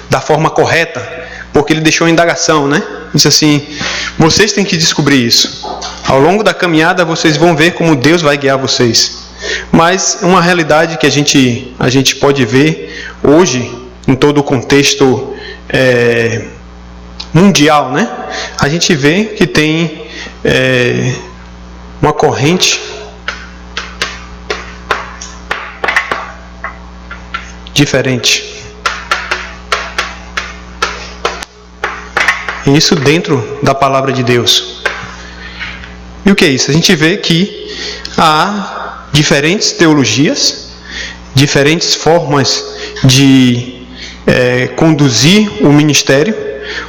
da forma correta, porque ele deixou uma indagação, né? Disse assim: vocês têm que descobrir isso. Ao longo da caminhada vocês vão ver como Deus vai guiar vocês. Mas uma realidade que a gente pode ver hoje, em todo o contexto mundial, né? A gente vê que tem uma corrente diferente. E isso dentro da palavra de Deus. E o que é isso? A gente vê que há diferentes teologias, diferentes formas de conduzir o ministério,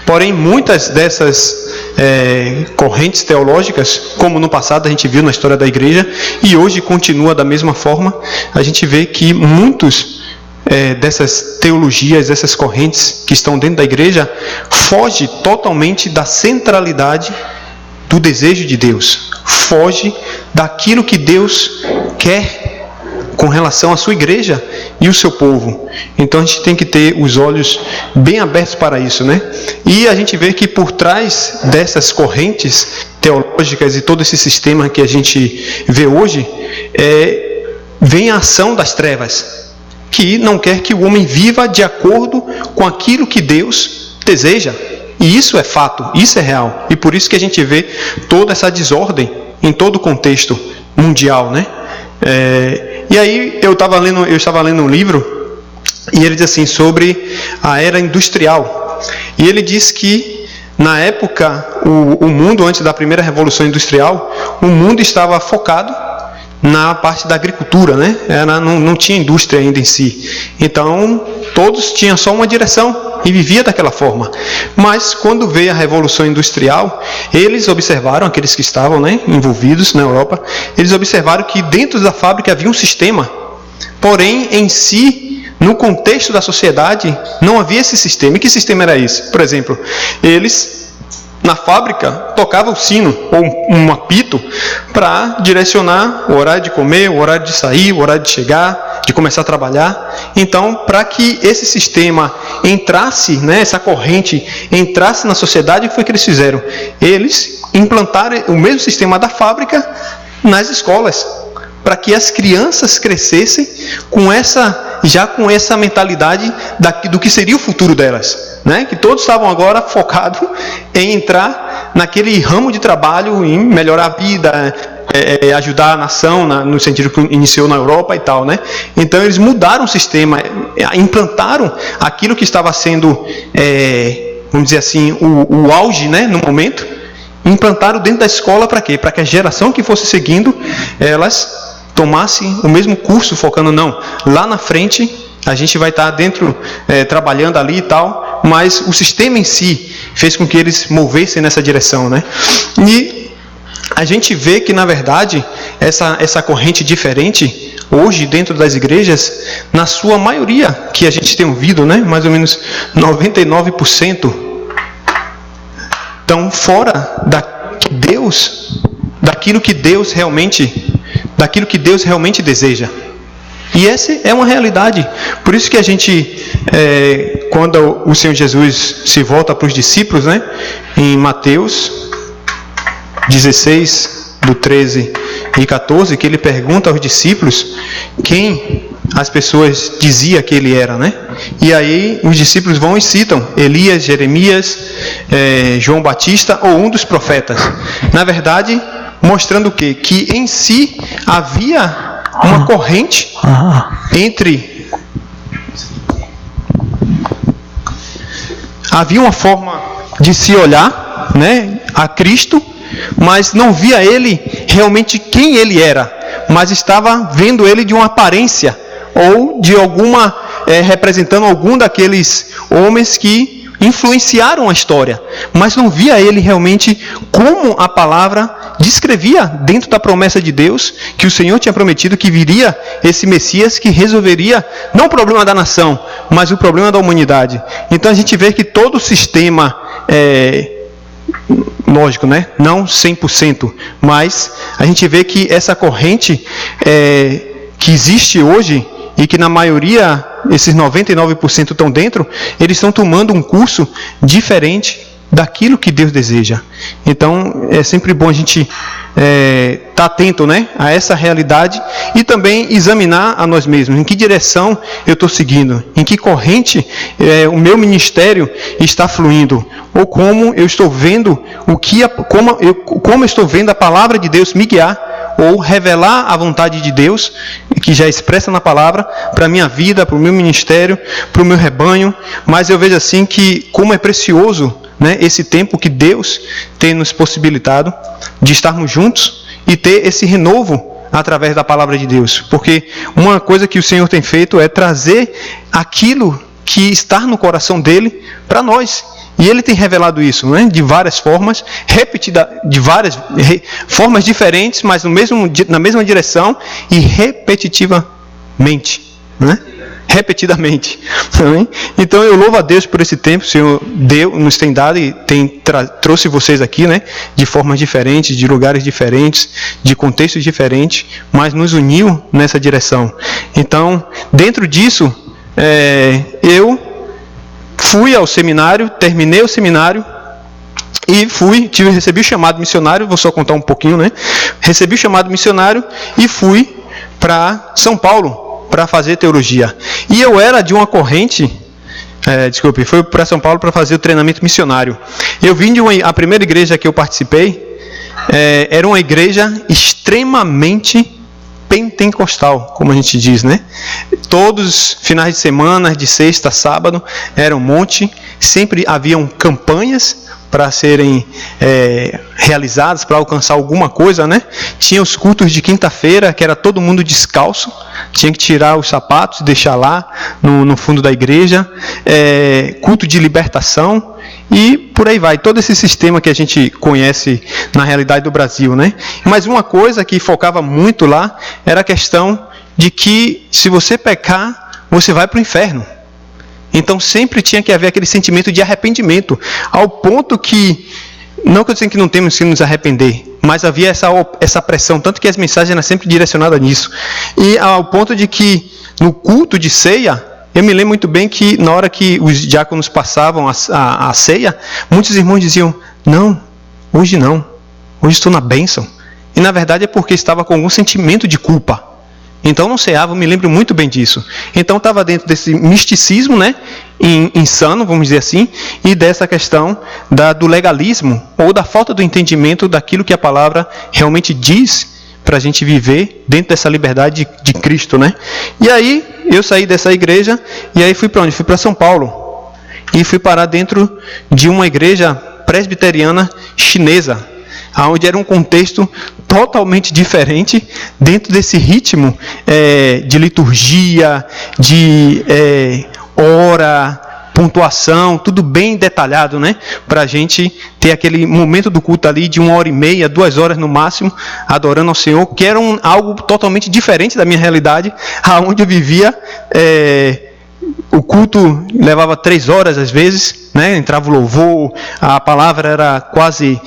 porém muitas dessas correntes teológicas, como no passado a gente viu na história da igreja, e hoje continua da mesma forma, a gente vê que muitos dessas teologias, dessas correntes que estão dentro da igreja, foge totalmente da centralidade do desejo de Deus, foge daquilo que Deus quer com relação à sua igreja e o seu povo. Então a gente tem que ter os olhos bem abertos para isso, né? E a gente vê que por trás dessas correntes teológicas e todo esse sistema que a gente vê hoje, vem a ação das trevas, que não quer que o homem viva de acordo com aquilo que Deus deseja. E isso é fato, isso é real. E por isso que a gente vê toda essa desordem em todo o contexto mundial, né? E aí eu estava lendo um livro, e ele diz assim, sobre a era industrial. E ele diz que na época, o mundo, antes da primeira revolução industrial, o mundo estava focado na parte da agricultura, né? Não tinha indústria ainda em si. Então, todos tinham só uma direção e vivia daquela forma. Mas, quando veio a Revolução Industrial, eles observaram, aqueles que estavam, né, envolvidos na Europa, eles observaram que dentro da fábrica havia um sistema. Porém, em si, no contexto da sociedade, não havia esse sistema. E que sistema era esse? Por exemplo, eles, na fábrica, tocava o sino ou um apito para direcionar o horário de comer, o horário de sair, o horário de chegar, de começar a trabalhar. Então, para que esse sistema entrasse, né, essa corrente entrasse na sociedade, o que foi que eles fizeram? Eles implantaram o mesmo sistema da fábrica nas escolas, para que as crianças crescessem com essa mentalidade do que seria o futuro delas, né? Que todos estavam agora focados em entrar naquele ramo de trabalho, em melhorar a vida, ajudar a nação, no sentido que iniciou na Europa e tal, né? Então eles mudaram o sistema, implantaram aquilo que estava sendo, vamos dizer assim, o auge, né, no momento, implantaram dentro da escola para quê? Para que a geração que fosse seguindo, elas tomassem o mesmo curso, focando, não, lá na frente a gente vai estar dentro, trabalhando ali e tal, mas o sistema em si fez com que eles movessem nessa direção, né? E a gente vê que, na verdade, essa corrente diferente, hoje, dentro das igrejas, na sua maioria, que a gente tem ouvido, né, mais ou menos 99%, estão fora daquilo que Deus realmente deseja. E essa é uma realidade. Por isso que a gente, quando o Senhor Jesus se volta para os discípulos, né, em Mateus 16, do 13 e 14, que ele pergunta aos discípulos quem as pessoas diziam que ele era, né? E aí os discípulos vão e citam Elias, Jeremias, João Batista ou um dos profetas. Na verdade, mostrando o quê? Que em si havia uma corrente havia uma forma de se olhar, né, a Cristo, mas não via ele realmente quem ele era, mas estava vendo ele de uma aparência ou de alguma, representando algum daqueles homens que influenciaram a história, mas não via ele realmente como a palavra descrevia dentro da promessa de Deus, que o Senhor tinha prometido que viria esse Messias que resolveria não o problema da nação, mas o problema da humanidade. Então a gente vê que todo o sistema, lógico, né? Não 100%, mas a gente vê que essa corrente que existe hoje e que na maioria, esses 99% estão dentro, eles estão tomando um curso diferente daquilo que Deus deseja. Então, é sempre bom a gente estar atento, né, a essa realidade e também examinar a nós mesmos. Em que direção eu estou seguindo? Em que corrente o meu ministério está fluindo? Ou como eu estou vendo como eu estou vendo a palavra de Deus me guiar ou revelar a vontade de Deus, que já é expressa na palavra, para a minha vida, para o meu ministério, para o meu rebanho. Mas eu vejo assim que como é precioso, né, esse tempo que Deus tem nos possibilitado de estarmos juntos e ter esse renovo através da palavra de Deus. Porque uma coisa que o Senhor tem feito é trazer aquilo que está no coração dele para nós. E ele tem revelado isso, né, de várias formas, de várias formas diferentes, mas na mesma direção e repetitivamente, né? Repetidamente. Então eu louvo a Deus por esse tempo. O Senhor nos tem dado e trouxe vocês aqui, né, de formas diferentes, de lugares diferentes, de contextos diferentes, mas nos uniu nessa direção. Então, dentro disso, eu fui ao seminário, terminei o seminário e recebi o chamado missionário. Vou só contar um pouquinho, né? Recebi o chamado missionário e fui para São Paulo para fazer teologia. E eu era de uma corrente, fui para São Paulo para fazer o treinamento missionário. Eu vim a primeira igreja que eu participei, era uma igreja extremamente pentecostal, como a gente diz, né? Todos os finais de semana, de sexta a sábado, era um monte, sempre haviam campanhas para serem realizadas, para alcançar alguma coisa, né? Tinha os cultos de quinta-feira, que era todo mundo descalço, tinha que tirar os sapatos e deixar lá no fundo da igreja, culto de libertação e por aí vai, todo esse sistema que a gente conhece na realidade do Brasil, né? Mas uma coisa que focava muito lá era a questão de que se você pecar, você vai para o inferno. Então sempre tinha que haver aquele sentimento de arrependimento, ao ponto que, não que eu dizendo que não temos que nos arrepender, mas havia essa pressão, tanto que as mensagens eram sempre direcionadas nisso. E ao ponto de que no culto de ceia, eu me lembro muito bem que na hora que os diáconos passavam a ceia, muitos irmãos diziam, não, hoje estou na bênção. E na verdade é porque estava com algum sentimento de culpa. Então não ceava, eu me lembro muito bem disso. Então estava dentro desse misticismo, né, insano, vamos dizer assim, e dessa questão do legalismo, ou da falta do entendimento daquilo que a palavra realmente diz para a gente viver dentro dessa liberdade de Cristo, né? E aí eu saí dessa igreja e aí fui para onde? Fui para São Paulo e fui parar dentro de uma igreja presbiteriana chinesa, onde era um contexto totalmente diferente, dentro desse ritmo de liturgia, de hora, pontuação, tudo bem detalhado, né? Para a gente ter aquele momento do culto ali de 1h30, 2 horas no máximo, adorando ao Senhor, que era algo totalmente diferente da minha realidade, aonde eu vivia. O culto levava 3 horas às vezes, né? Entrava o louvor, a palavra era quase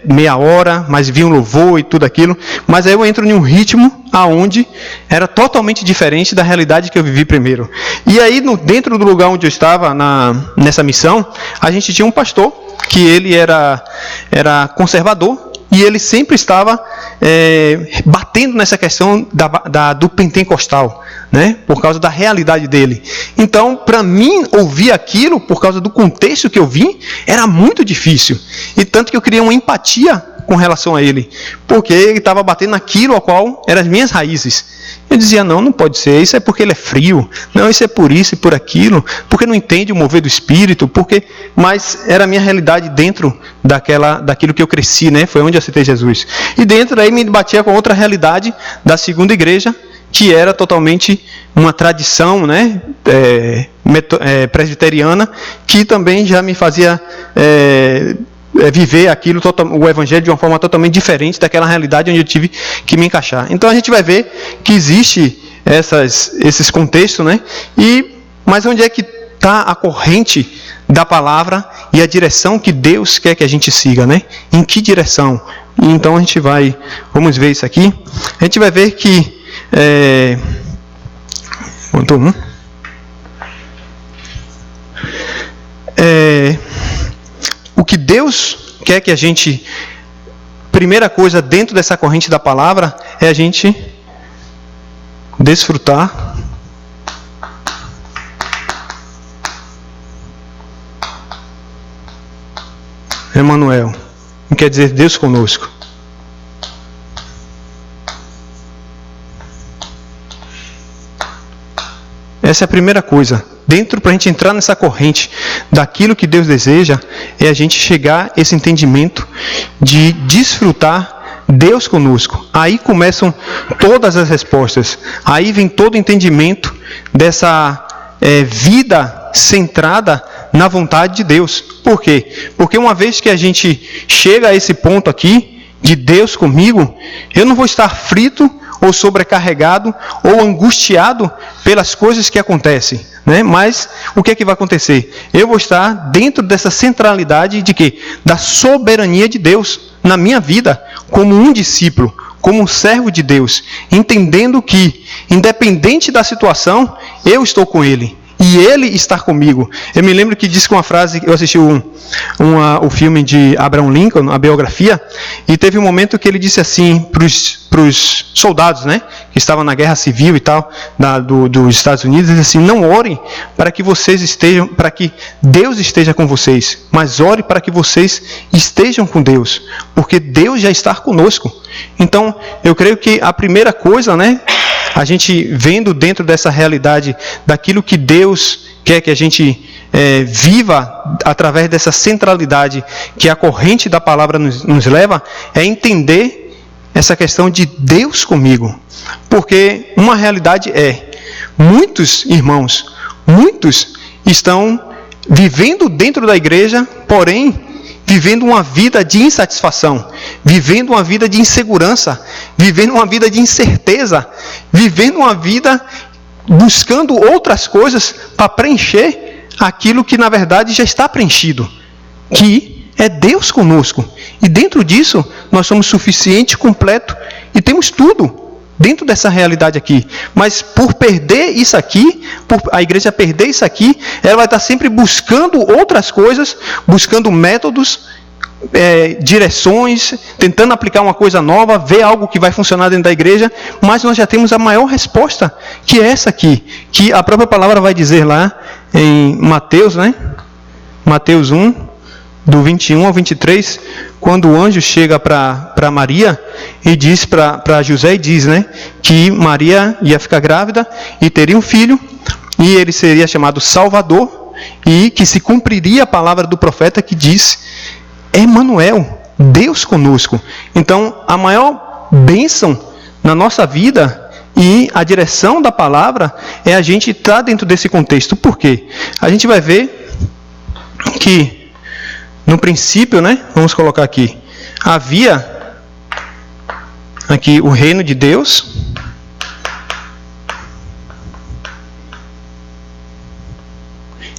meia hora, mas vinha um louvor e tudo aquilo, mas aí eu entro em um ritmo aonde era totalmente diferente da realidade que eu vivi primeiro. E aí dentro do lugar onde eu estava nessa missão, a gente tinha um pastor que ele era conservador e ele sempre estava batendo nessa questão do pentecostal, né? Por causa da realidade dele. Então, para mim, ouvir aquilo, por causa do contexto que eu vim, era muito difícil. E tanto que eu criei uma empatia com relação a ele, porque ele estava batendo naquilo ao qual eram as minhas raízes. Eu dizia, não pode ser, isso é porque ele é frio, não, isso é por isso e por aquilo, porque não entende o mover do Espírito, mas era a minha realidade dentro daquilo que eu cresci, né? Foi onde eu aceitei Jesus. E dentro aí me batia com outra realidade da segunda igreja, que era totalmente uma tradição, né, presbiteriana, que também já me fazia viver o evangelho de uma forma totalmente diferente daquela realidade onde eu tive que me encaixar. Então a gente vai ver que existe esses contextos, né? Mas onde é que está a corrente da palavra e a direção que Deus quer que a gente siga, né? Em que direção? Então a gente vamos ver isso aqui. A gente vai ver que Ponto 1. O que Deus quer que a gente... Primeira coisa dentro dessa corrente da palavra é a gente desfrutar Emmanuel, que quer dizer Deus conosco. Essa é a primeira coisa. Dentro, para a gente entrar nessa corrente daquilo que Deus deseja, é a gente chegar a esse entendimento de desfrutar Deus conosco. Aí começam todas as respostas. Aí vem todo o entendimento dessa vida centrada na vontade de Deus. Por quê? Porque uma vez que a gente chega a esse ponto aqui, de Deus comigo, eu não vou estar frito ou sobrecarregado ou angustiado pelas coisas que acontecem, né? Mas o que é que vai acontecer? Eu vou estar dentro dessa centralidade de quê? Da soberania de Deus na minha vida, como um discípulo, como um servo de Deus, entendendo que, independente da situação, eu estou com Ele. E Ele está comigo. Eu me lembro que disse com uma frase, eu assisti o filme de Abraham Lincoln, a biografia, e teve um momento que ele disse assim para os soldados, né, que estavam na guerra civil e tal, dos Estados Unidos, ele disse assim: não orem para que vocês estejam, para que Deus esteja com vocês, mas ore para que vocês estejam com Deus, porque Deus já está conosco. Então, eu creio que a primeira coisa, né, a gente vendo dentro dessa realidade daquilo que Deus quer que a gente viva através dessa centralidade que a corrente da palavra nos leva, é entender essa questão de Deus comigo. Porque uma realidade muitos irmãos, muitos estão vivendo dentro da igreja, porém vivendo uma vida de insatisfação, vivendo uma vida de insegurança, vivendo uma vida de incerteza, vivendo uma vida buscando outras coisas para preencher aquilo que na verdade já está preenchido, que é Deus conosco. E dentro disso nós somos suficiente, completo e temos tudo dentro dessa realidade aqui. Mas por perder isso aqui, por a igreja perder isso aqui, ela vai estar sempre buscando outras coisas, buscando métodos, direções, tentando aplicar uma coisa nova, ver algo que vai funcionar dentro da igreja. Mas nós já temos a maior resposta, que é essa aqui, que a própria palavra vai dizer lá em Mateus, né? Mateus 1, do 21 ao 23, quando o anjo chega para Maria e diz para José, e diz, né, que Maria ia ficar grávida e teria um filho, e ele seria chamado Salvador, e que se cumpriria a palavra do profeta que diz: Emmanuel, Deus conosco. Então, a maior bênção na nossa vida e a direção da palavra é a gente estar dentro desse contexto. Por quê? A gente vai ver que no princípio, né, vamos colocar aqui, havia aqui o reino de Deus,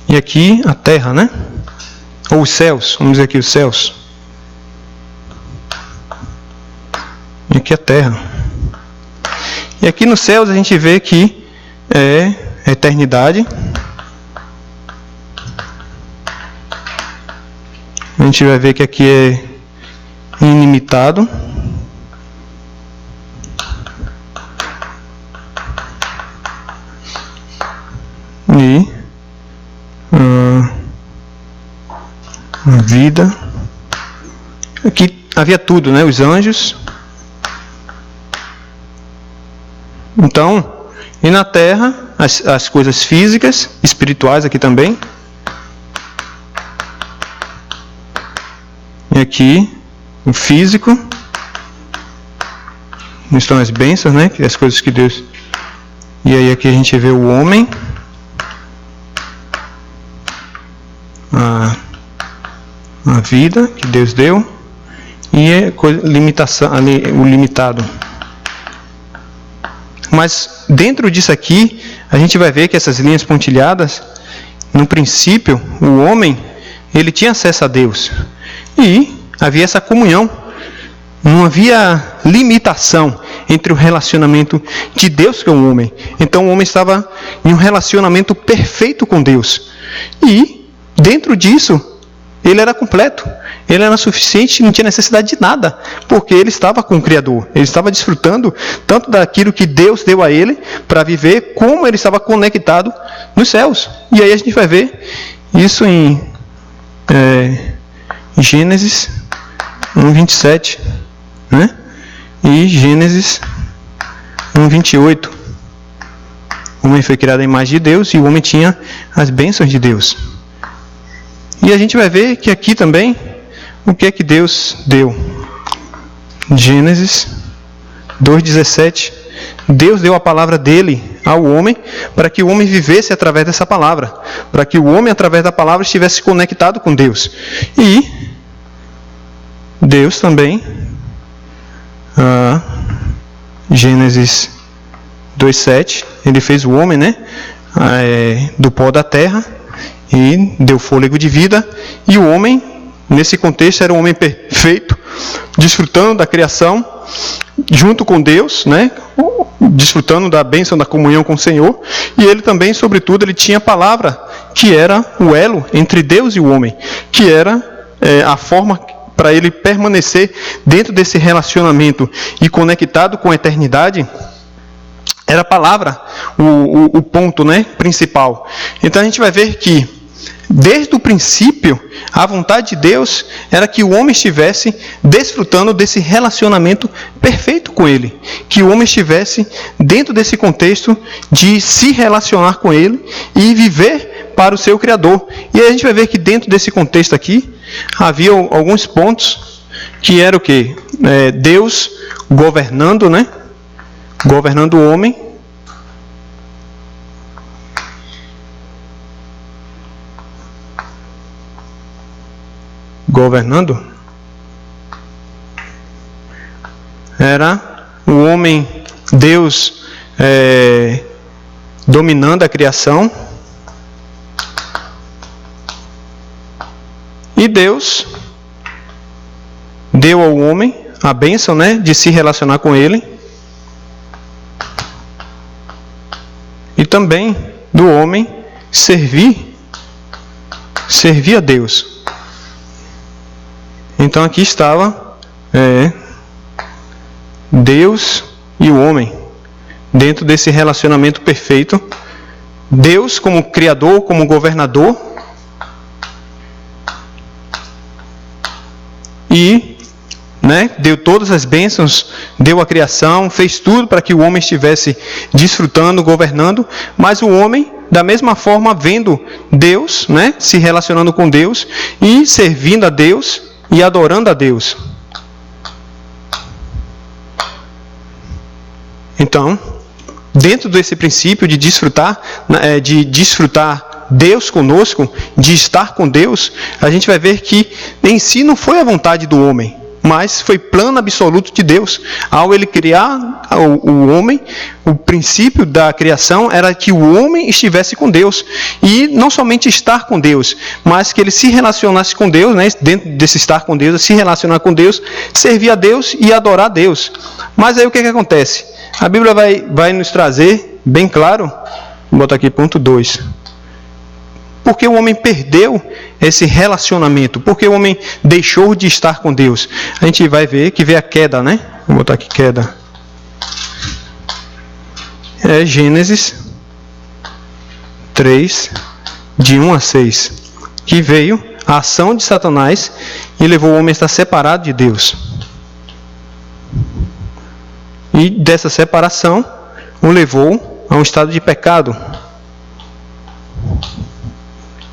e aqui a terra, né, ou os céus, vamos dizer aqui os céus, e aqui a terra. E aqui nos céus a gente vê que é a eternidade. A gente vai ver que aqui é ilimitado. E a vida. Aqui havia tudo, né? Os anjos. Então, e na terra, as coisas físicas, espirituais aqui também. E aqui, o físico. Estão as bênçãos, né? As coisas que Deus... E aí aqui a gente vê o homem. A vida que Deus deu. E limitação, o limitado. Mas dentro disso aqui, a gente vai ver que essas linhas pontilhadas, no princípio, o homem, ele tinha acesso a Deus. E havia essa comunhão Não havia limitação entre o relacionamento de Deus com o homem. Então o homem estava em um relacionamento perfeito com Deus. E dentro disso, ele era completo. Ele era suficiente, não tinha necessidade de nada, porque ele estava com o Criador. Ele estava desfrutando tanto daquilo que Deus deu a ele para viver, como ele estava conectado nos céus. E aí a gente vai ver isso em Gênesis 1:27, né? E Gênesis 1:28. O homem foi criado à imagem de Deus e o homem tinha as bênçãos de Deus. E a gente vai ver que aqui também, o que é que Deus deu? Gênesis 2:17. Deus deu a palavra dele ao homem para que o homem vivesse através dessa palavra. Para que o homem, através da palavra, estivesse conectado com Deus. E Deus também, Gênesis 2:7, ele fez o homem, né, do pó da terra e deu fôlego de vida. E o homem, nesse contexto, era um homem perfeito, desfrutando da criação junto com Deus, né, desfrutando da bênção da comunhão com o Senhor. E ele também, sobretudo, ele tinha a palavra, que era o elo entre Deus e o homem, que era a forma para ele permanecer dentro desse relacionamento e conectado com a eternidade. Era a palavra o ponto, né, principal. Então a gente vai ver que, desde o princípio, a vontade de Deus era que o homem estivesse desfrutando desse relacionamento perfeito com Ele. Que o homem estivesse dentro desse contexto de se relacionar com Ele e viver para o seu Criador. E aí a gente vai ver que dentro desse contexto aqui, havia alguns pontos que era o quê? Deus governando, né? Governando o homem. Governando. Era o homem, Deus dominando a criação. E Deus deu ao homem a bênção, né, de se relacionar com Ele. E também do homem servir a Deus. Então aqui estava Deus e o homem dentro desse relacionamento perfeito. Deus como Criador, como governador. E, né, deu todas as bênçãos, deu a criação, fez tudo para que o homem estivesse desfrutando, governando. Mas o homem, da mesma forma, vendo Deus, né, se relacionando com Deus e servindo a Deus e adorando a Deus. Então, dentro desse princípio de desfrutar Deus conosco, de estar com Deus, a gente vai ver que em si não foi a vontade do homem, mas foi plano absoluto de Deus. Ao Ele criar o homem, o princípio da criação era que o homem estivesse com Deus. E não somente estar com Deus, mas que ele se relacionasse com Deus, né? Dentro desse estar com Deus, se relacionar com Deus, servir a Deus e adorar a Deus. Mas aí o que acontece? A Bíblia vai nos trazer bem claro, vou botar aqui ponto 2. Porque o homem perdeu esse relacionamento, porque o homem deixou de estar com Deus. A gente vai ver que vê a queda, né? Vou botar aqui queda. Gênesis 3, de 1 a 6. Que veio a ação de Satanás e levou o homem a estar separado de Deus. E dessa separação o levou a um estado de pecado.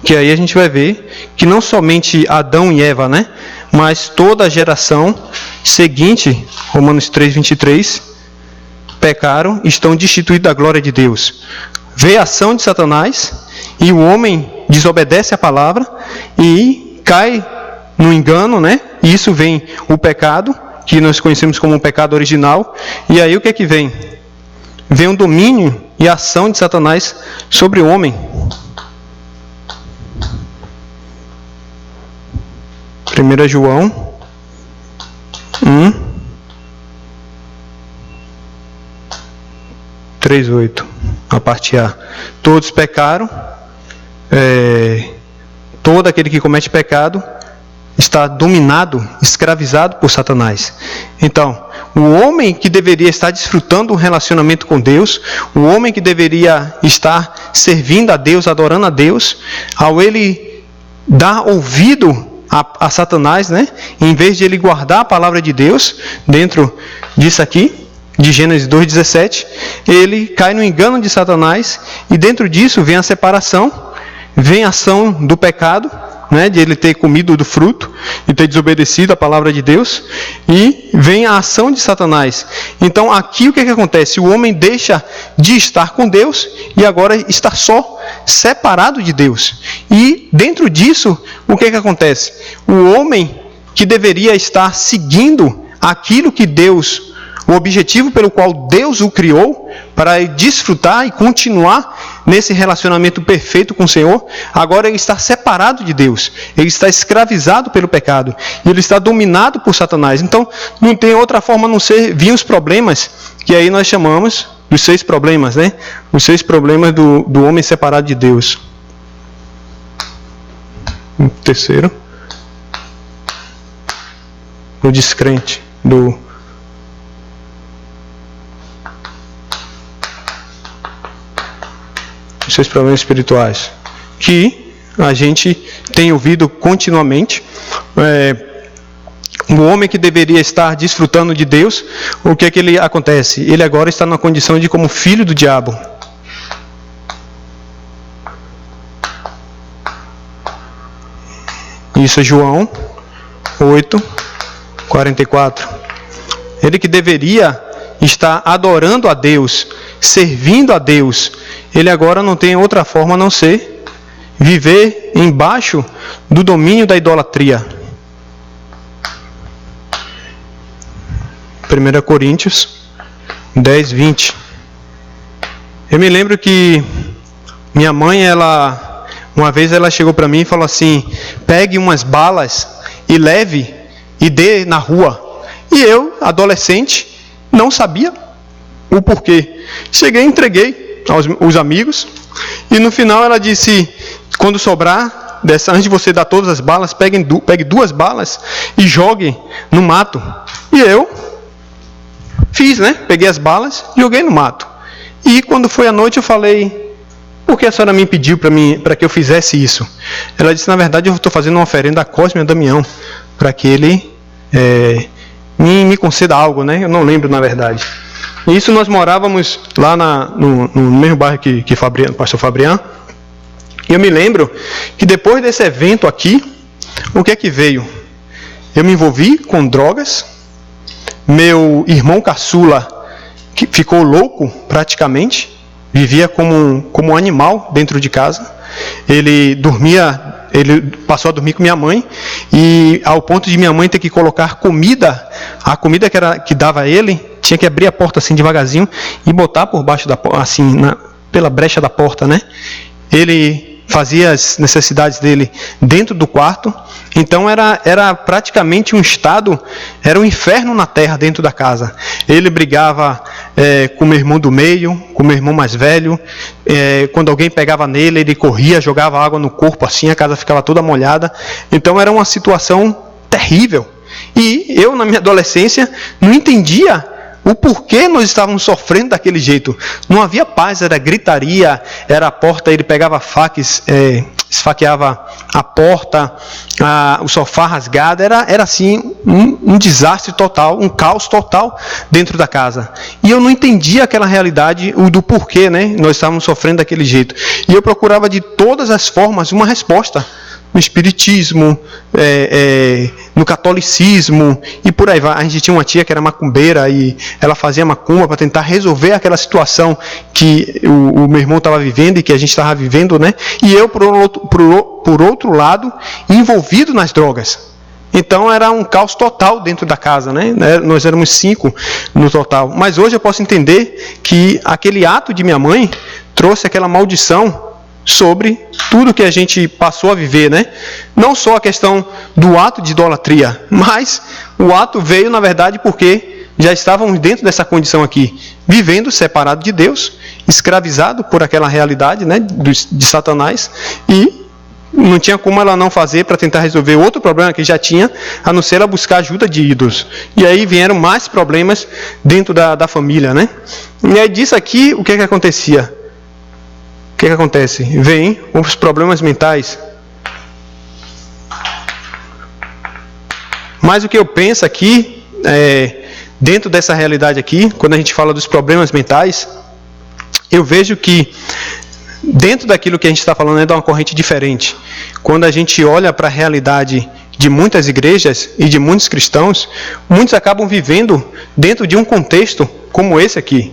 Que aí a gente vai ver que não somente Adão e Eva, né, mas toda a geração seguinte, Romanos 3:23, pecaram e estão destituídos da glória de Deus. Vê a ação de Satanás e o homem desobedece a palavra e cai no engano, né? E isso vem o pecado, que nós conhecemos como um pecado original. E aí o que é que vem? Vem o domínio e a ação de Satanás sobre o homem. 1 João 1, 3:8, a parte A. Todos pecaram, todo aquele que comete pecado está dominado, escravizado por Satanás. Então, o homem que deveria estar desfrutando um relacionamento com Deus, o homem que deveria estar servindo a Deus, adorando a Deus, ao ele dar ouvido a Satanás, né? Em vez de ele guardar a palavra de Deus, dentro disso aqui, de Gênesis 2:17, ele cai no engano de Satanás, e dentro disso vem a separação, vem a ação do pecado, né, de ele ter comido do fruto e ter desobedecido a palavra de Deus, e vem a ação de Satanás. Então aqui o que acontece? O homem deixa de estar com Deus e agora está só, separado de Deus. E dentro disso, o que acontece? O homem que deveria estar seguindo aquilo que Deus, o objetivo pelo qual Deus o criou, para desfrutar e continuar nesse relacionamento perfeito com o Senhor, agora ele está separado de Deus, ele está escravizado pelo pecado, e ele está dominado por Satanás. Então, não tem outra forma a não ser vir os problemas, que aí nós chamamos dos 6 problemas, né? Os 6 problemas do homem separado de Deus. O terceiro, o descrente, os 6 problemas espirituais, que a gente tem ouvido continuamente. O homem que deveria estar desfrutando de Deus, o que é que ele acontece? Ele agora está na condição de como filho do diabo. Isso é João 8:44. Ele que deveria estar adorando a Deus, servindo a Deus, ele agora não tem outra forma a não ser viver embaixo do domínio da idolatria. 1 Coríntios 10:20. Eu me lembro que minha mãe, uma vez ela chegou para mim e falou assim: pegue umas balas e leve e dê na rua. E eu, adolescente, não sabia o porquê. Cheguei e entreguei aos amigos. E no final ela disse: quando sobrar, antes de você dar todas as balas, pegue 2 balas e jogue no mato. E eu fiz, né? Peguei as balas e joguei no mato. E quando foi à noite eu falei: por que a senhora me pediu para que eu fizesse isso? Ela disse: na verdade eu estou fazendo uma oferenda a Cosme e a Damião, para que ele me conceda algo, né? Eu não lembro, na verdade. E isso nós morávamos lá no mesmo bairro que o pastor Fabrian. E eu me lembro que depois desse evento aqui, o que é que veio? Eu me envolvi com drogas. Meu irmão caçula, que ficou louco praticamente, vivia como um animal dentro de casa. Ele passou a dormir com minha mãe, e ao ponto de minha mãe ter que colocar comida, a comida que dava a ele, tinha que abrir a porta assim devagarzinho e botar por baixo da porta, assim, pela brecha da porta, né? Ele fazia as necessidades dele dentro do quarto. Então era praticamente um estado, era um inferno na terra dentro da casa. Ele brigava com o meu irmão do meio, com o meu irmão mais velho. Quando alguém pegava nele, ele corria, jogava água no corpo, assim a casa ficava toda molhada. Então era uma situação terrível. E eu, na minha adolescência, não entendia o porquê nós estávamos sofrendo daquele jeito. Não havia paz, era gritaria, era a porta, ele pegava a faca, esfaqueava a porta, o sofá rasgado, era assim, um desastre total, um caos total dentro da casa. E eu não entendia aquela realidade, do porquê, né, nós estávamos sofrendo daquele jeito. E eu procurava de todas as formas uma resposta. No espiritismo, no catolicismo e por aí vai. A gente tinha uma tia que era macumbeira e ela fazia macumba para tentar resolver aquela situação que o meu irmão estava vivendo e que a gente estava vivendo, né? E eu, por outro lado, envolvido nas drogas. Então era um caos total dentro da casa, né? Nós éramos 5 no total. Mas hoje eu posso entender que aquele ato de minha mãe trouxe aquela maldição sobre tudo que a gente passou a viver, né? Não só a questão do ato de idolatria, mas o ato veio, na verdade, porque já estavam dentro dessa condição aqui, vivendo separado de Deus, escravizado por aquela realidade, né, de Satanás, e não tinha como ela não fazer para tentar resolver outro problema que já tinha, a não ser ela buscar ajuda de ídolos. E aí vieram mais problemas dentro da família, né? E aí disso aqui, o que acontecia? O que acontece? Vem os problemas mentais. Mas o que eu penso aqui, dentro dessa realidade aqui, quando a gente fala dos problemas mentais, eu vejo que dentro daquilo que a gente está falando é de uma corrente diferente. Quando a gente olha para a realidade de muitas igrejas e de muitos cristãos, muitos acabam vivendo dentro de um contexto como esse aqui.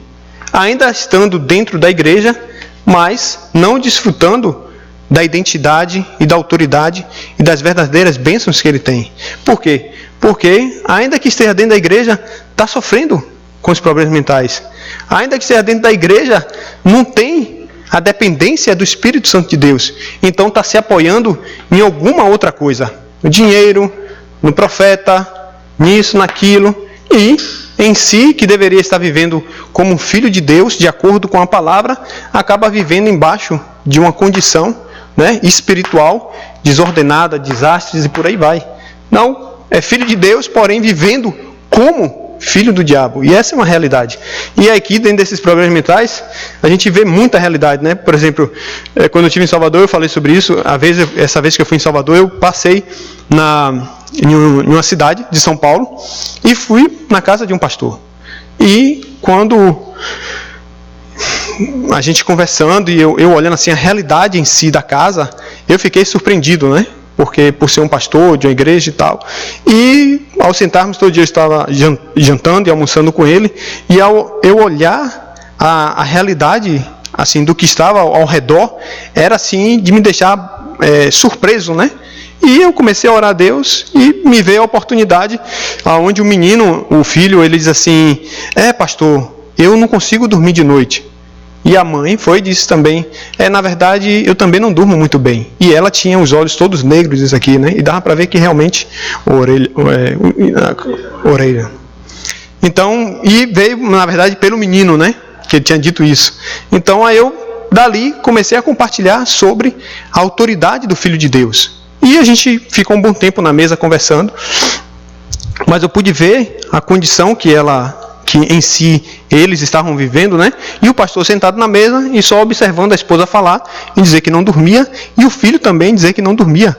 Ainda estando dentro da igreja, mas não desfrutando da identidade e da autoridade e das verdadeiras bênçãos que ele tem. Por quê? Porque, ainda que esteja dentro da igreja, está sofrendo com os problemas mentais. Ainda que esteja dentro da igreja, não tem a dependência do Espírito Santo de Deus. Então está se apoiando em alguma outra coisa. No dinheiro, no profeta, nisso, naquilo. E em si, que deveria estar vivendo como um filho de Deus, de acordo com a palavra, acaba vivendo embaixo de uma condição, né, espiritual, desordenada, desastres e por aí vai. Não, é filho de Deus, porém vivendo como filho do diabo. E essa é uma realidade. E aqui, dentro desses problemas mentais, a gente vê muita realidade, né? Por exemplo, quando eu estive em Salvador, eu falei sobre isso. Essa vez que eu fui em Salvador, eu passei em uma cidade de São Paulo e fui na casa de um pastor. E quando a gente conversando e eu olhando assim a realidade em si da casa, eu fiquei surpreendido, né? Porque por ser um pastor de uma igreja e tal. E ao sentarmos todo dia eu estava jantando e almoçando com ele, e ao eu olhar a realidade assim do que estava ao redor, era assim de me deixar surpreso, né? E eu comecei a orar a Deus e me veio a oportunidade aonde o menino, o filho, ele diz assim: pastor, eu não consigo dormir de noite. E a mãe foi e disse também: na verdade, eu também não durmo muito bem. E ela tinha os olhos todos negros, isso aqui, né? E dava para ver que realmente orelha. Então, e veio, na verdade, pelo menino, né? Que ele tinha dito isso. Então, aí eu, dali, comecei a compartilhar sobre a autoridade do Filho de Deus. E a gente ficou um bom tempo na mesa conversando. Mas eu pude ver a condição que em si eles estavam vivendo, né? E o pastor sentado na mesa e só observando a esposa falar e dizer que não dormia, e o filho também dizer que não dormia.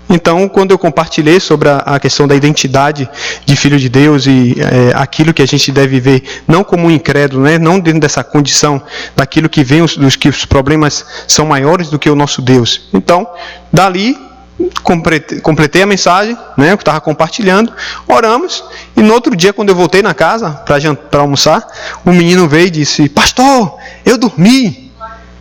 Então, quando eu compartilhei sobre a questão da identidade de filho de Deus e aquilo que a gente deve viver, não como um incrédulo, né? Não dentro dessa condição daquilo que vem dos que os problemas são maiores do que o nosso Deus. Então, dali completei a mensagem, né, que estava compartilhando, oramos, e no outro dia, quando eu voltei na casa para almoçar, o menino veio e disse: pastor, eu dormi,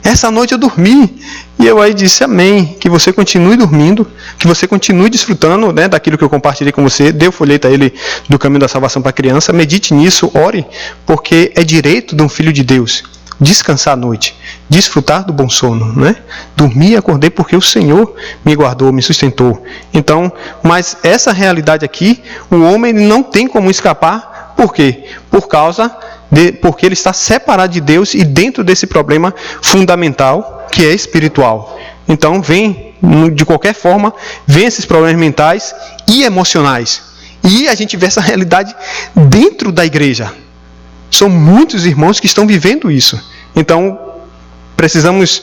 essa noite eu dormi. E eu aí disse: amém, que você continue dormindo, que você continue desfrutando, né, daquilo que eu compartilhei com você. Dê o folheto a ele do caminho da salvação para a criança, medite nisso, ore, porque é direito de um filho de Deus descansar à noite, desfrutar do bom sono, né? Dormi e acordei porque o Senhor me guardou, me sustentou. Então, mas essa realidade aqui, o homem não tem como escapar. Por quê? Porque ele está separado de Deus e dentro desse problema fundamental que é espiritual. Então, de qualquer forma, vem esses problemas mentais e emocionais. E a gente vê essa realidade dentro da igreja. São muitos irmãos que estão vivendo isso. Então, precisamos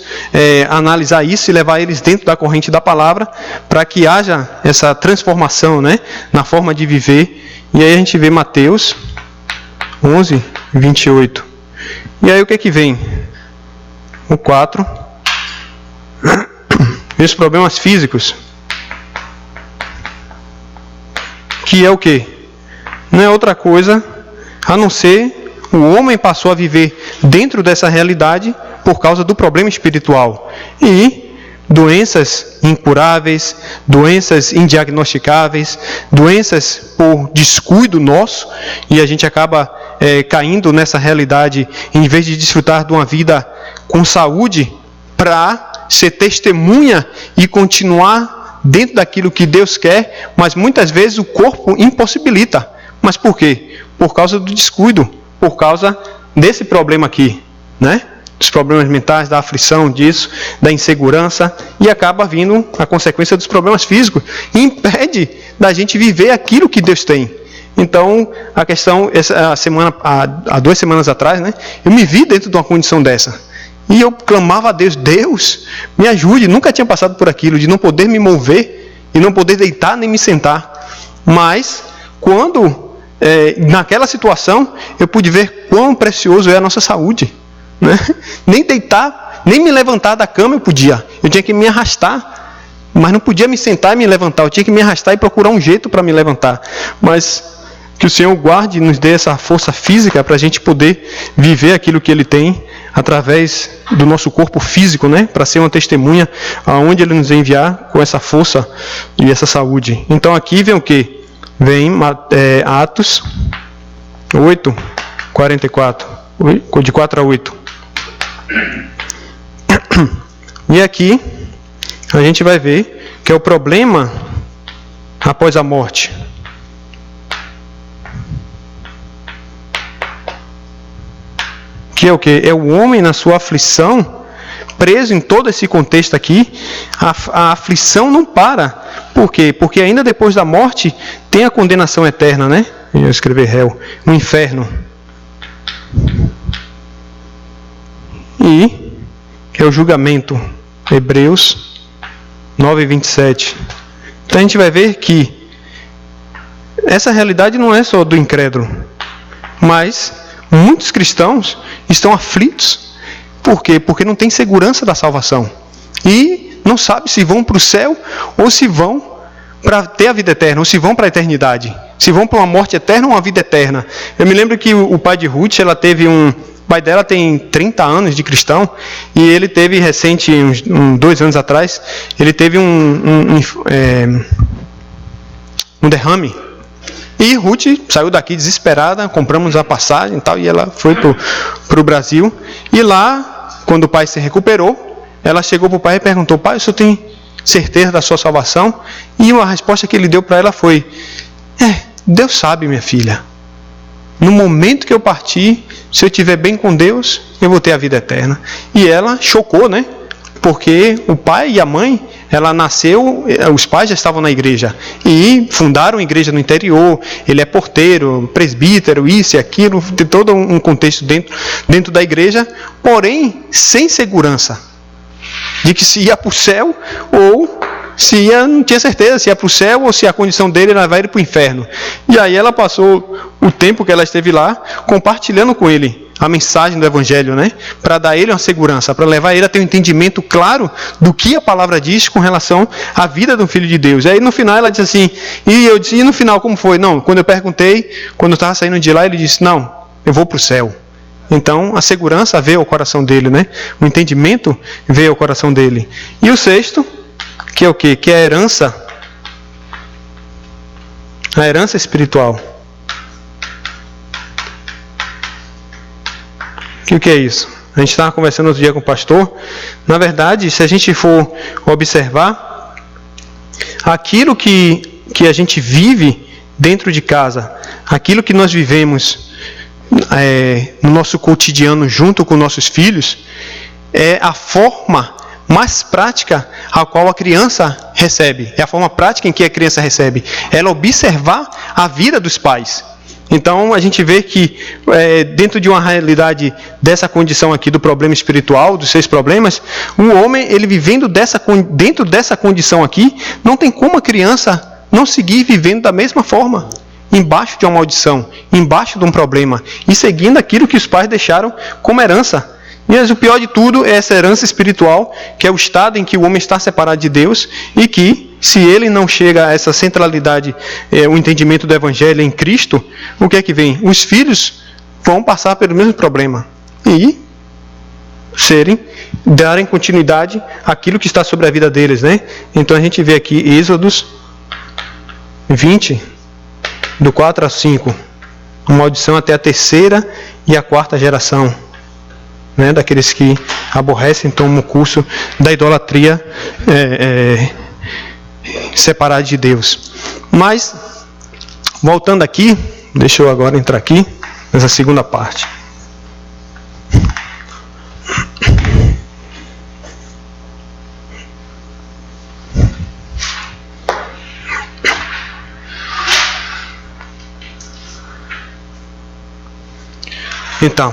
analisar isso e levar eles dentro da corrente da palavra para que haja essa transformação, né, na forma de viver. E aí a gente vê Mateus 11, 28. E aí o que vem? O 4. E os problemas físicos. Que é o quê? Não é outra coisa a não ser o homem passou a viver dentro dessa realidade por causa do problema espiritual. E doenças incuráveis, doenças indiagnosticáveis, doenças por descuido nosso, e a gente acaba caindo nessa realidade, em vez de desfrutar de uma vida com saúde, para ser testemunha e continuar dentro daquilo que Deus quer, mas muitas vezes o corpo impossibilita. Mas por quê? por causa do descuido, por causa desse problema aqui, né? Dos problemas mentais, da aflição disso, da insegurança, e acaba vindo a consequência dos problemas físicos, e impede da gente viver aquilo que Deus tem. Então, a questão, há 2 semanas atrás, né, eu me vi dentro de uma condição dessa, e eu clamava a Deus, Deus, me ajude, nunca tinha passado por aquilo, de não poder me mover, e não poder deitar nem me sentar, mas, quando, naquela situação, eu pude ver quão precioso é a nossa saúde, né? Nem deitar, nem me levantar da cama eu podia. Eu tinha que me arrastar, mas não podia me sentar e me levantar. Eu tinha que me arrastar e procurar um jeito para me levantar. Mas que o Senhor guarde e nos dê essa força física para a gente poder viver aquilo que Ele tem através do nosso corpo físico, né? Para ser uma testemunha aonde Ele nos enviar com essa força e essa saúde. Então aqui vem o que? Vem Atos 8, 44. De 4 a 8. E aqui a gente vai ver que é o problema após a morte. Que é o que? É o homem na sua aflição, preso em todo esse contexto aqui. A aflição não para. Por quê? Porque ainda depois da morte tem a condenação eterna, né? Eu vou escrever réu, o inferno. E é o julgamento, Hebreus 9, 27. Então a gente vai ver que essa realidade não é só do incrédulo, mas muitos cristãos estão aflitos. Por quê? Porque não tem segurança da salvação. E não sabe se vão para o céu ou se vão para ter a vida eterna, ou se vão para a eternidade. Se vão para uma morte eterna ou uma vida eterna. Eu me lembro que o pai de Ruth, ela teve o pai dela tem 30 anos de cristão, e ele teve recente, uns 2 anos atrás, ele teve um derrame. E Ruth saiu daqui desesperada, compramos a passagem e tal, e ela foi para o Brasil. E lá, quando o pai se recuperou, ela chegou para o pai e perguntou, pai, o senhor tem certeza da sua salvação? E a resposta que ele deu para ela foi, Deus sabe, minha filha. No momento que eu partir, se eu estiver bem com Deus, eu vou ter a vida eterna. E ela chocou, né? Porque o pai e a mãe, ela nasceu, os pais já estavam na igreja. E fundaram a igreja no interior, ele é porteiro, presbítero, isso e aquilo, tem todo um contexto dentro da igreja, porém, sem segurança de que se ia para o céu ou não tinha certeza se ia para o céu ou se a condição dele era levar ele para o inferno. E aí ela passou o tempo que ela esteve lá compartilhando com ele a mensagem do Evangelho, né? Para dar a ele uma segurança, para levar ele a ter um entendimento claro do que a palavra diz com relação à vida do Filho de Deus. E aí no final ela disse assim, e eu disse, e no final como foi? Não, quando eu perguntei, quando eu estava saindo de lá, ele disse, não, eu vou para o céu. Então a segurança veio ao coração dele, né? O entendimento veio ao coração dele. E o sexto, que é o quê? Que é a herança espiritual. O que é isso? A gente estava conversando outro dia com o pastor. Na verdade, se a gente for observar, aquilo que a gente vive dentro de casa, aquilo que nós vivemos no nosso cotidiano junto com nossos filhos, é a forma mais prática a qual a criança recebe. É a forma prática em que a criança recebe. Ela observar a vida dos pais. Então a gente vê que dentro de uma realidade dessa condição aqui do problema espiritual, dos 6 problemas, o homem, ele vivendo dentro dessa condição aqui, não tem como a criança não seguir vivendo da mesma forma, embaixo de uma maldição, embaixo de um problema, e seguindo aquilo que os pais deixaram como herança. Mas o pior de tudo é essa herança espiritual, que é o estado em que o homem está separado de Deus, e que, se ele não chega a essa centralidade, o entendimento do Evangelho em Cristo, o que é que vem? Os filhos vão passar pelo mesmo problema e darem continuidade àquilo que está sobre a vida deles, né? Então a gente vê aqui Êxodos 20, do 4 a 5, a maldição até a 3ª e a 4ª geração. Né, daqueles que aborrecem, tomam o curso da idolatria separado de Deus. Mas, voltando aqui, deixa eu agora entrar aqui nessa segunda parte. Então,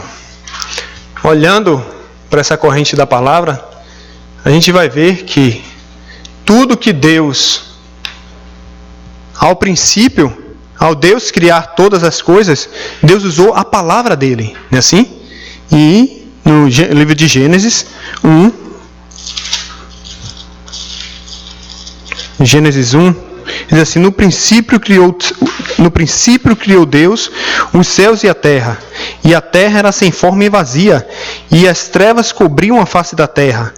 olhando para essa corrente da palavra, a gente vai ver que tudo que Deus, ao princípio, ao Deus criar todas as coisas, Deus usou a palavra dele, não é assim? E no livro de Gênesis 1, diz assim: no princípio criou Deus os céus e a terra era sem forma e vazia, e as trevas cobriam a face da terra,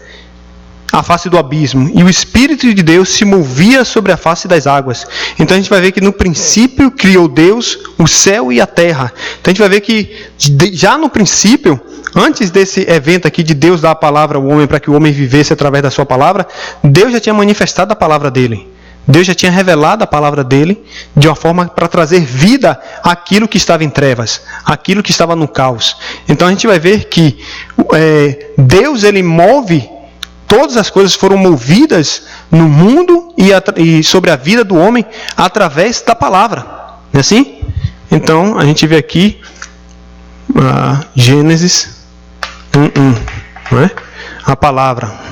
a face do abismo, e o Espírito de Deus se movia sobre a face das águas. Então a gente vai ver que no princípio criou Deus o céu e a terra. Então a gente vai ver que já no princípio, antes desse evento aqui de Deus dar a palavra ao homem para que o homem vivesse através da sua palavra, Deus já tinha manifestado a palavra dele. Deus já tinha revelado a palavra dele de uma forma para trazer vida àquilo que estava em trevas, àquilo que estava no caos. Então a gente vai ver que Deus, ele move, todas as coisas foram movidas no mundo e sobre a vida do homem através da palavra. Não é assim? Então a gente vê aqui Gênesis 1:1, não é? A palavra.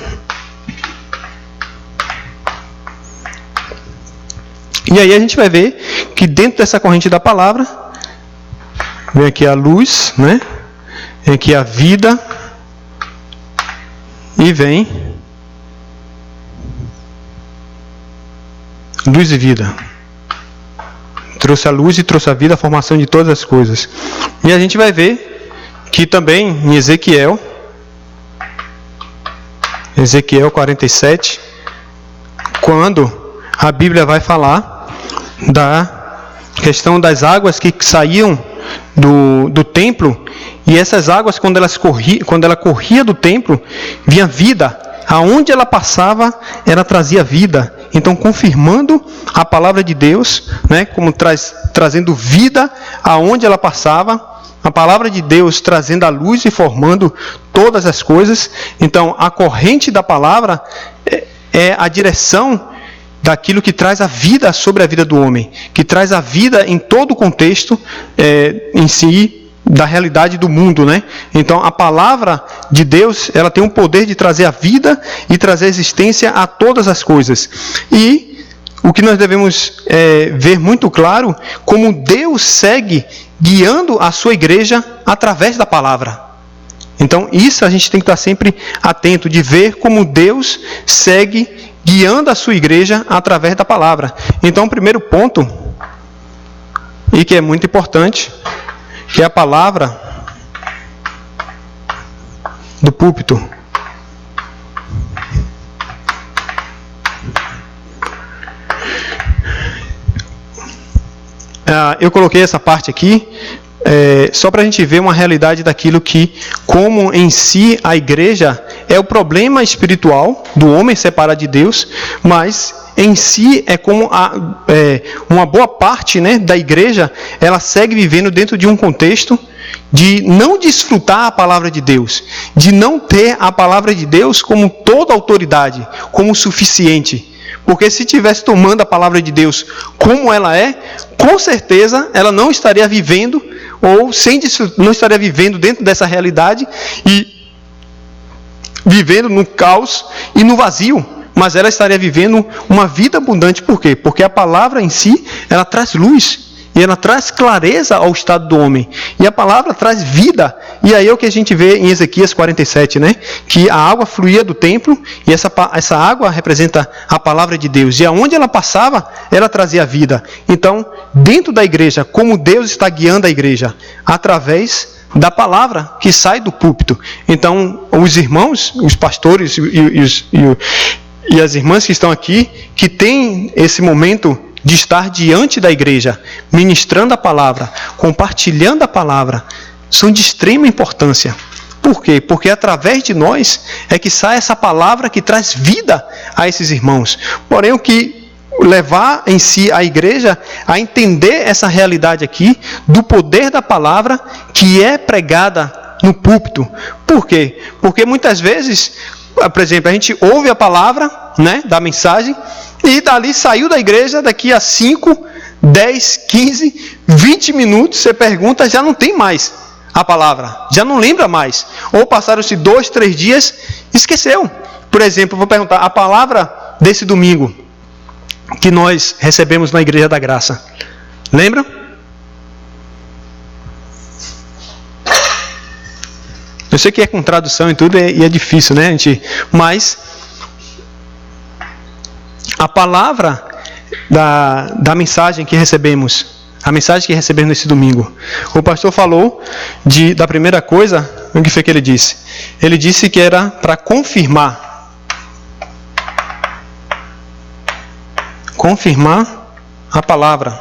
E aí a gente vai ver que dentro dessa corrente da palavra, vem aqui a luz, né? Vem aqui a vida, e vem luz e vida. Trouxe a luz e trouxe a vida, a formação de todas as coisas. E a gente vai ver que também em Ezequiel 47, quando a Bíblia vai falar da questão das águas que saíam do templo, e essas águas, quando ela corria do templo, vinha vida. Aonde ela passava, ela trazia vida. Então, confirmando a palavra de Deus, né, como trazendo vida aonde ela passava, a palavra de Deus trazendo a luz e formando todas as coisas. Então, a corrente da palavra é a direção daquilo que traz a vida sobre a vida do homem, que traz a vida em todo o contexto em si, da realidade do mundo, né? Então a palavra de Deus, ela tem o poder de trazer a vida e trazer a existência a todas as coisas. E o que nós devemos ver muito claro, como Deus segue guiando a sua igreja através da palavra. Então isso a gente tem que estar sempre atento, de ver como Deus segue guiando a sua igreja através da palavra. Então o primeiro ponto, e que é muito importante, que é a palavra do púlpito. Eu coloquei essa parte aqui só para a gente ver uma realidade daquilo que, como em si a igreja é o problema espiritual do homem separado de Deus, mas em si é como uma boa parte, né, da igreja, ela segue vivendo dentro de um contexto de não desfrutar a palavra de Deus, de não ter a palavra de Deus como toda autoridade, como suficiente. Porque se estivesse tomando a palavra de Deus como ela é, com certeza ela não estaria vivendo, ou não estaria vivendo dentro dessa realidade e vivendo no caos e no vazio. Mas ela estaria vivendo uma vida abundante. Por quê? Porque a palavra em si, ela traz luz. E ela traz clareza ao estado do homem. E a palavra traz vida. E aí é o que a gente vê em Ezequias 47, né? Que a água fluía do templo, e essa água representa a palavra de Deus. E aonde ela passava, ela trazia vida. Então, dentro da igreja, como Deus está guiando a igreja? Através da palavra que sai do púlpito. Então, os irmãos, os pastores e as irmãs que estão aqui, que têm esse momento de estar diante da igreja, ministrando a palavra, compartilhando a palavra, são de extrema importância. Por quê? Porque através de nós é que sai essa palavra que traz vida a esses irmãos. Porém, o que levar em si a igreja a entender essa realidade aqui do poder da palavra que é pregada no púlpito. Por quê? Porque muitas vezes, por exemplo, a gente ouve a palavra, né, da mensagem, e dali saiu da igreja, daqui a 5, 10, 15, 20 minutos, você pergunta, já não tem mais a palavra, já não lembra mais. Ou passaram-se 2, 3 dias, esqueceu. Por exemplo, eu vou perguntar, a palavra desse domingo que nós recebemos na Igreja da Graça, lembra? Eu sei que é com tradução e tudo, e é difícil, né, gente? Mas a palavra da mensagem que recebemos, a mensagem que recebemos nesse domingo, o pastor falou da primeira coisa, o que foi que ele disse? Ele disse que era para confirmar a palavra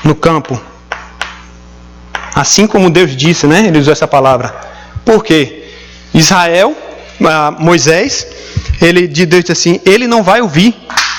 no campo. Assim como Deus disse, né? Ele usou essa palavra. Por quê? Israel, Moisés, Deus disse assim, ele não vai ouvir,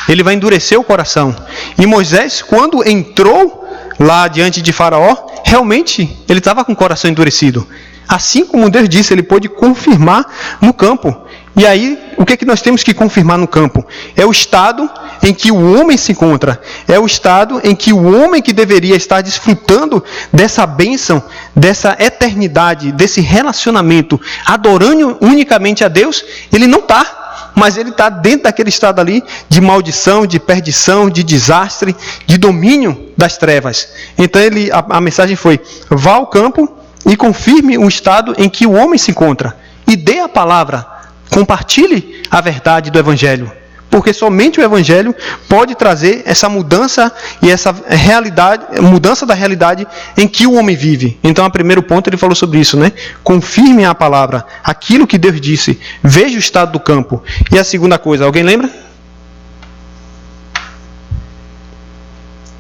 ele vai endurecer o coração. E Moisés, quando entrou lá diante de Faraó, realmente ele estava com o coração endurecido. Assim como Deus disse, ele pôde confirmar no campo. E aí, o que nós temos que confirmar no campo? É o estado em que o homem se encontra. É o estado em que o homem que deveria estar desfrutando dessa bênção, dessa eternidade, desse relacionamento, adorando unicamente a Deus, ele não está. Mas ele está dentro daquele estado ali de maldição, de perdição, de desastre, de domínio das trevas. Então a mensagem foi, vá ao campo e confirme o estado em que o homem se encontra. E dê a palavra. Compartilhe a verdade do Evangelho, porque somente o Evangelho pode trazer essa mudança e essa realidade, mudança da realidade em que o homem vive. Então, o primeiro ponto ele falou sobre isso, né? Confirme a palavra, aquilo que Deus disse, veja o estado do campo. E a segunda coisa, alguém lembra?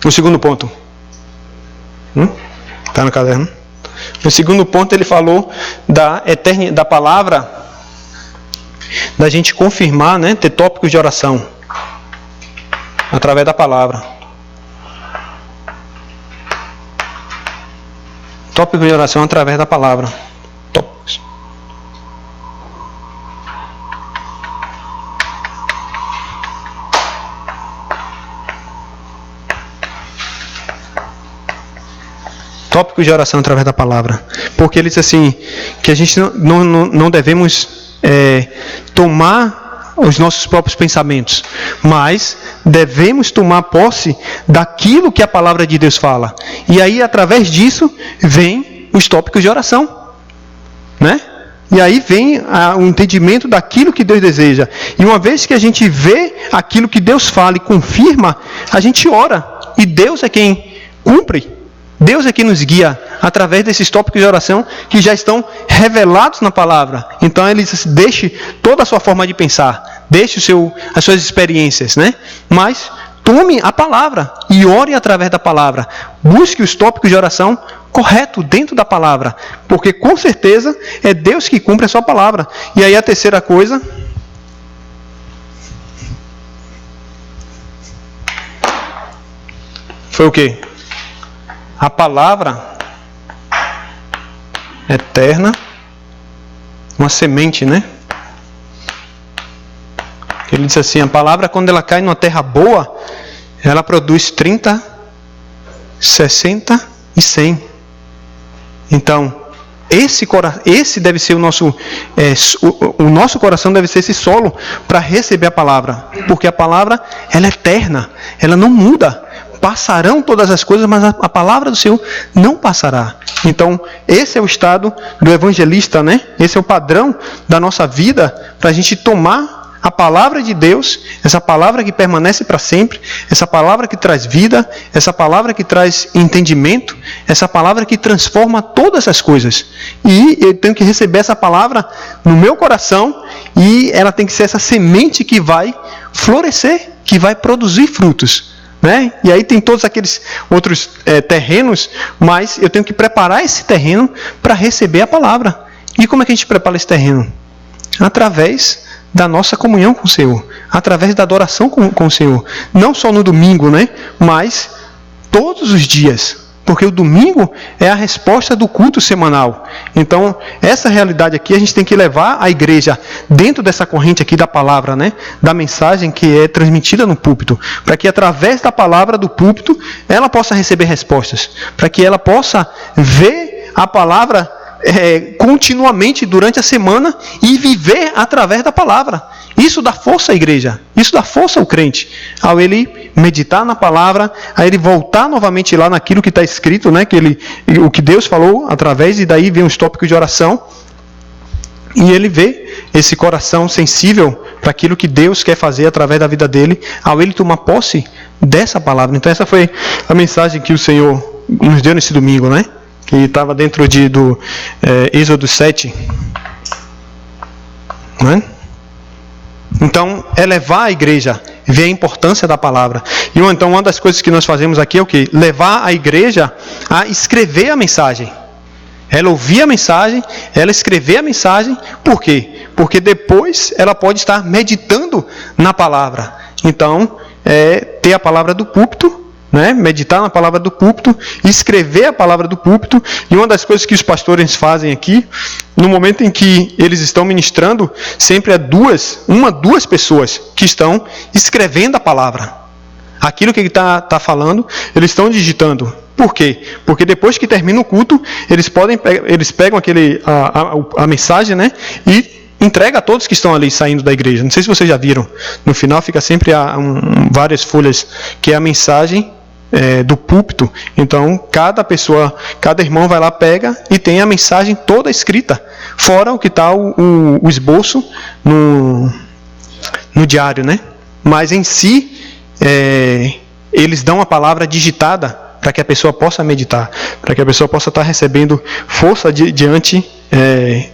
O segundo ponto. Está no caderno. O segundo ponto ele falou da palavra, da gente confirmar, né, ter tópicos de oração através da palavra. Tópicos de oração através da palavra. Tópicos. Tópicos de oração através da palavra. Porque ele diz assim, que a gente não devemos tomar os nossos próprios pensamentos, mas devemos tomar posse daquilo que a palavra de Deus fala. E aí, através disso, vem os tópicos de oração, né? E aí vem o entendimento daquilo que Deus deseja. E uma vez que a gente vê aquilo que Deus fala e confirma, a gente ora. E Deus é quem cumpre. Deus é quem nos guia através desses tópicos de oração que já estão revelados na palavra. Então ele diz, deixe toda a sua forma de pensar, deixe as suas experiências, né? Mas tome a palavra e ore através da palavra. Busque os tópicos de oração correto dentro da palavra, porque com certeza é Deus que cumpre a sua palavra. E aí a terceira coisa foi o quê? A palavra eterna, uma semente, né? Ele diz assim, a palavra quando ela cai numa terra boa, ela produz 30, 60 e 100. Então, esse deve ser o nosso coração deve ser esse solo para receber a palavra. Porque a palavra, ela é eterna, ela não muda. Passarão todas as coisas, mas a palavra do Senhor não passará. Então, esse é o estado do evangelista, né? Esse é o padrão da nossa vida para a gente tomar a palavra de Deus, essa palavra que permanece para sempre, essa palavra que traz vida, essa palavra que traz entendimento, essa palavra que transforma todas as coisas. E eu tenho que receber essa palavra no meu coração e ela tem que ser essa semente que vai florescer, que vai produzir frutos. Né? E aí tem todos aqueles outros terrenos, mas eu tenho que preparar esse terreno para receber a palavra. E como é que a gente prepara esse terreno? Através da nossa comunhão com o Senhor, através da adoração com o Senhor. Não só no domingo, né? Mas todos os dias. Porque o domingo é a resposta do culto semanal. Então, essa realidade aqui a gente tem que levar a igreja dentro dessa corrente aqui da palavra, né? Da mensagem que é transmitida no púlpito. Para que através da palavra do púlpito, ela possa receber respostas. Para que ela possa ver a palavra continuamente durante a semana e viver através da palavra. Isso dá força à igreja, isso dá força ao crente, ao ele meditar na palavra, a ele voltar novamente lá naquilo que está escrito, né, o que Deus falou através, e daí vem os tópicos de oração, e ele vê esse coração sensível para aquilo que Deus quer fazer através da vida dele, ao ele tomar posse dessa palavra. Então essa foi a mensagem que o Senhor nos deu nesse domingo, né? Que estava dentro do Êxodo 7. Né? Então, é levar a igreja, ver a importância da palavra. E então, uma das coisas que nós fazemos aqui é o quê? Levar a igreja a escrever a mensagem. Ela ouvir a mensagem, ela escrever a mensagem. Por quê? Porque depois ela pode estar meditando na palavra. Então, ter a palavra do púlpito, né? Meditar na palavra do púlpito, escrever a palavra do púlpito. E uma das coisas que os pastores fazem aqui, no momento em que eles estão ministrando, sempre é duas pessoas que estão escrevendo a palavra. Aquilo que ele está falando, eles estão digitando. Por quê? Porque depois que termina o culto, eles pegam a mensagem, né? E entrega a todos que estão ali saindo da igreja. Não sei se vocês já viram. No final fica sempre várias folhas, que é a mensagem do púlpito. Então, cada irmão vai lá, pega e tem a mensagem toda escrita. Fora o que está o esboço no diário, né? Mas em si, eles dão a palavra digitada para que a pessoa possa meditar, para que a pessoa possa estar recebendo força diante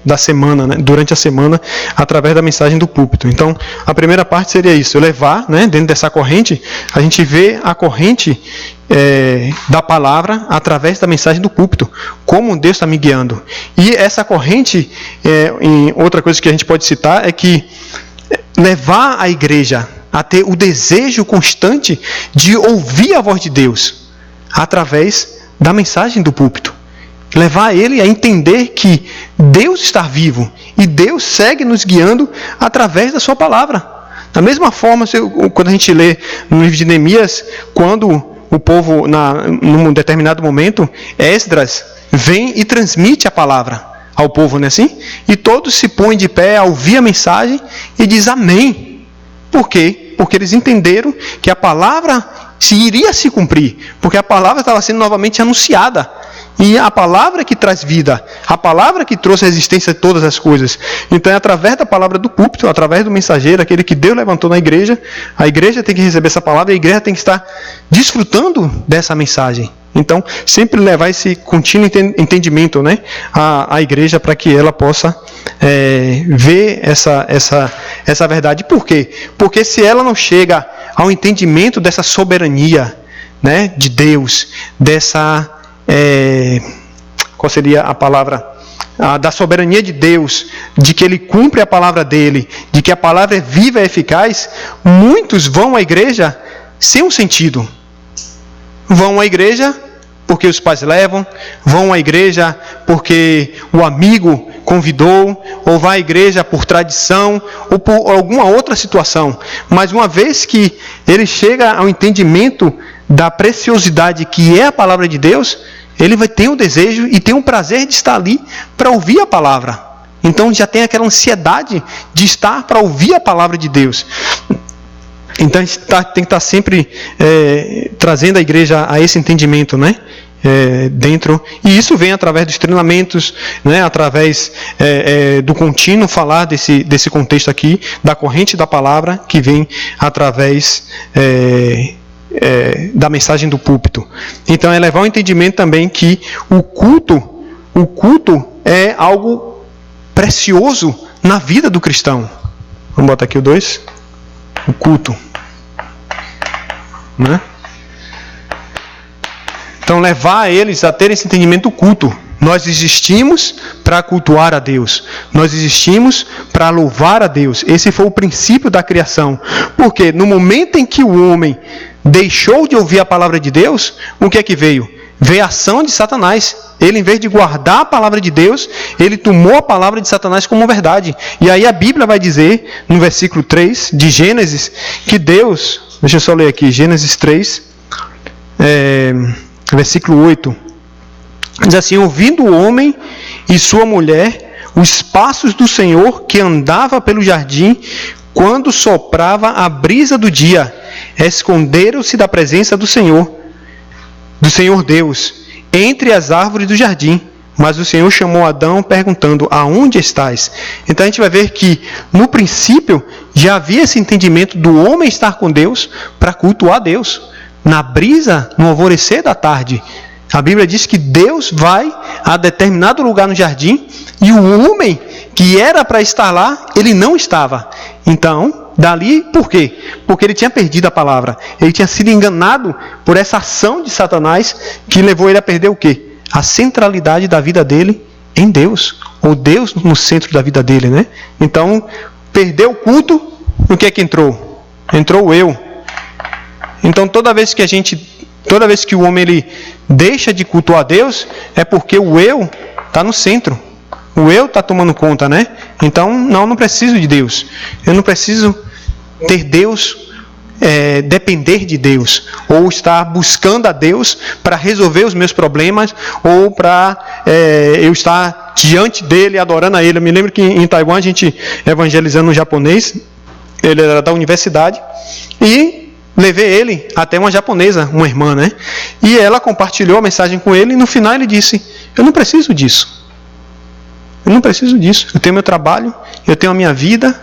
da semana, né, durante a semana, através da mensagem do púlpito. Então, a primeira parte seria isso, levar, né, dentro dessa corrente, a gente vê a corrente da palavra através da mensagem do púlpito, como Deus está me guiando. E essa corrente, outra coisa que a gente pode citar é que levar a igreja a ter o desejo constante de ouvir a voz de Deus através da mensagem do púlpito. Levar ele a entender que Deus está vivo e Deus segue nos guiando através da sua palavra. Da mesma forma, quando a gente lê no livro de Neemias, quando o povo, num determinado momento, Esdras vem e transmite a palavra ao povo, não é assim? E todos se põem de pé a ouvir a mensagem e diz amém. Por quê? Porque eles entenderam que a palavra iria se cumprir, porque a palavra estava sendo novamente anunciada. E a palavra que traz vida, a palavra que trouxe a existência de todas as coisas. Então é através da palavra do púlpito, através do mensageiro, aquele que Deus levantou na igreja, a igreja tem que receber essa palavra, a igreja tem que estar desfrutando dessa mensagem. Então, sempre levar esse contínuo entendimento, né, à igreja, para que ela possa ver essa verdade. Por quê? Porque se ela não chega ao entendimento dessa soberania, né, de Deus, qual seria a palavra? Da soberania de Deus, de que Ele cumpre a palavra dEle, de que a palavra é viva e eficaz, muitos vão à igreja sem um sentido. Vão à igreja porque os pais levam, vão à igreja porque o amigo convidou, ou vai à igreja por tradição, ou por alguma outra situação. Mas uma vez que ele chega ao entendimento da preciosidade que é a palavra de Deus, ele vai ter o desejo e ter o prazer de estar ali para ouvir a palavra. Então já tem aquela ansiedade de estar para ouvir a palavra de Deus. Então a gente tem que estar sempre trazendo a igreja a esse entendimento, né? Dentro, e isso vem através dos treinamentos, né? Através do contínuo falar desse contexto aqui, da corrente da palavra que vem através da mensagem do púlpito. Então é levar o entendimento também que o culto é algo precioso na vida do cristão. Vamos botar aqui o 2. O culto, né? Então levar eles a ter esse entendimento do culto. Nós existimos para cultuar a Deus. Nós existimos para louvar a Deus. Esse foi o princípio da criação. Porque no momento em que o homem deixou de ouvir a palavra de Deus, o que é que veio? Veio a ação de Satanás. Ele, em vez de guardar a palavra de Deus, ele tomou a palavra de Satanás como verdade. E aí a Bíblia vai dizer, no versículo 3 de Gênesis, que Deus, deixa eu só ler aqui, Gênesis 3, versículo 8, diz assim: ouvindo o homem e sua mulher os passos do Senhor que andava pelo jardim, quando soprava a brisa do dia, esconderam-se da presença do Senhor Deus, entre as árvores do jardim. Mas o Senhor chamou Adão, perguntando: aonde estás? Então a gente vai ver que, no princípio, já havia esse entendimento do homem estar com Deus para cultuar a Deus. Na brisa, no alvorecer da tarde, a Bíblia diz que Deus vai a determinado lugar no jardim e o homem que era para estar lá, ele não estava. Então, dali, por quê? Porque ele tinha perdido a palavra. Ele tinha sido enganado por essa ação de Satanás que levou ele a perder o quê? A centralidade da vida dele em Deus. Ou Deus no centro da vida dele, né? Então, perdeu o culto, o que é que entrou? Entrou o eu. Então, toda vez que o homem ele deixa de cultuar a Deus, é porque o eu está no centro. O eu está tomando conta, né? Então, não preciso de Deus. Eu não preciso ter Deus, depender de Deus. Ou estar buscando a Deus para resolver os meus problemas. Ou para eu estar diante dele, adorando a ele. Eu me lembro que em Taiwan, a gente evangelizando um japonês. Ele era da universidade. E levei ele até uma japonesa, uma irmã, né? E ela compartilhou a mensagem com ele. E no final ele disse: eu não preciso disso. Eu não preciso disso. Eu tenho meu trabalho, eu tenho a minha vida,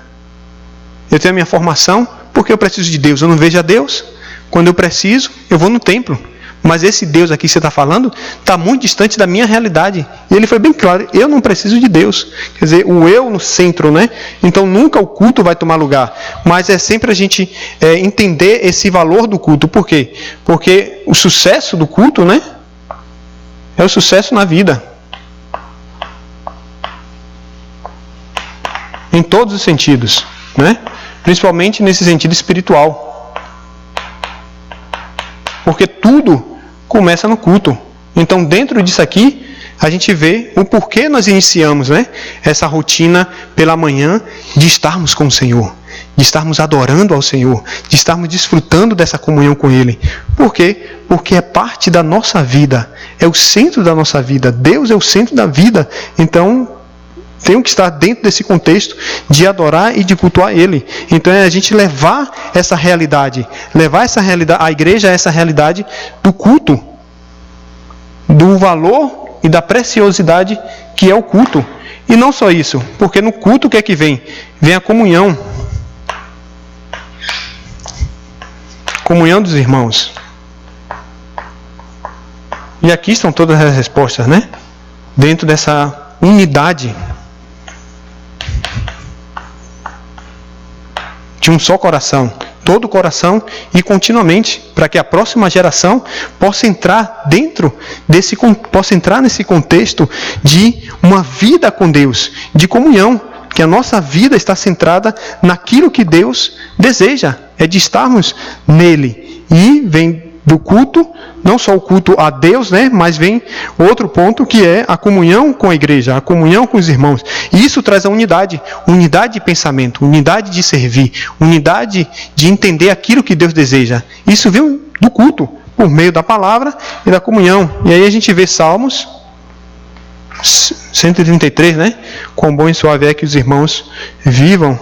eu tenho a minha formação. Porque eu preciso de Deus? Eu não vejo a Deus. Quando eu preciso, eu vou no templo. Mas esse Deus aqui que você está falando está muito distante da minha realidade. E ele foi bem claro: eu não preciso de Deus. Quer dizer, o eu no centro, né? Então nunca o culto vai tomar lugar. Mas é sempre a gente entender esse valor do culto. Por quê? Porque o sucesso do culto, né? É o sucesso na vida. Em todos os sentidos, né? Principalmente nesse sentido espiritual. Porque tudo começa no culto. Então, dentro disso aqui, a gente vê o porquê nós iniciamos, né, essa rotina pela manhã de estarmos com o Senhor, de estarmos adorando ao Senhor, de estarmos desfrutando dessa comunhão com Ele. Por quê? Porque é parte da nossa vida, é o centro da nossa vida. Deus é o centro da vida. Então, tenho que estar dentro desse contexto de adorar e de cultuar Ele. Então é a gente levar essa realidade, a igreja a essa realidade do culto, do valor e da preciosidade que é o culto. E não só isso, porque no culto o que é que vem? Vem a comunhão. Comunhão dos irmãos. E aqui estão todas as respostas, né? Dentro dessa unidade de um só coração, todo o coração e continuamente, para que a próxima geração possa entrar nesse contexto de uma vida com Deus, de comunhão, que a nossa vida está centrada naquilo que Deus deseja, é de estarmos nele. E vem do culto, não só o culto a Deus, né, mas vem outro ponto que é a comunhão com a igreja, a comunhão com os irmãos. E isso traz a unidade de pensamento, unidade de servir, unidade de entender aquilo que Deus deseja. Isso vem do culto, por meio da palavra e da comunhão. E aí a gente vê Salmos 133, né? Quão bom e suave é que os irmãos vivam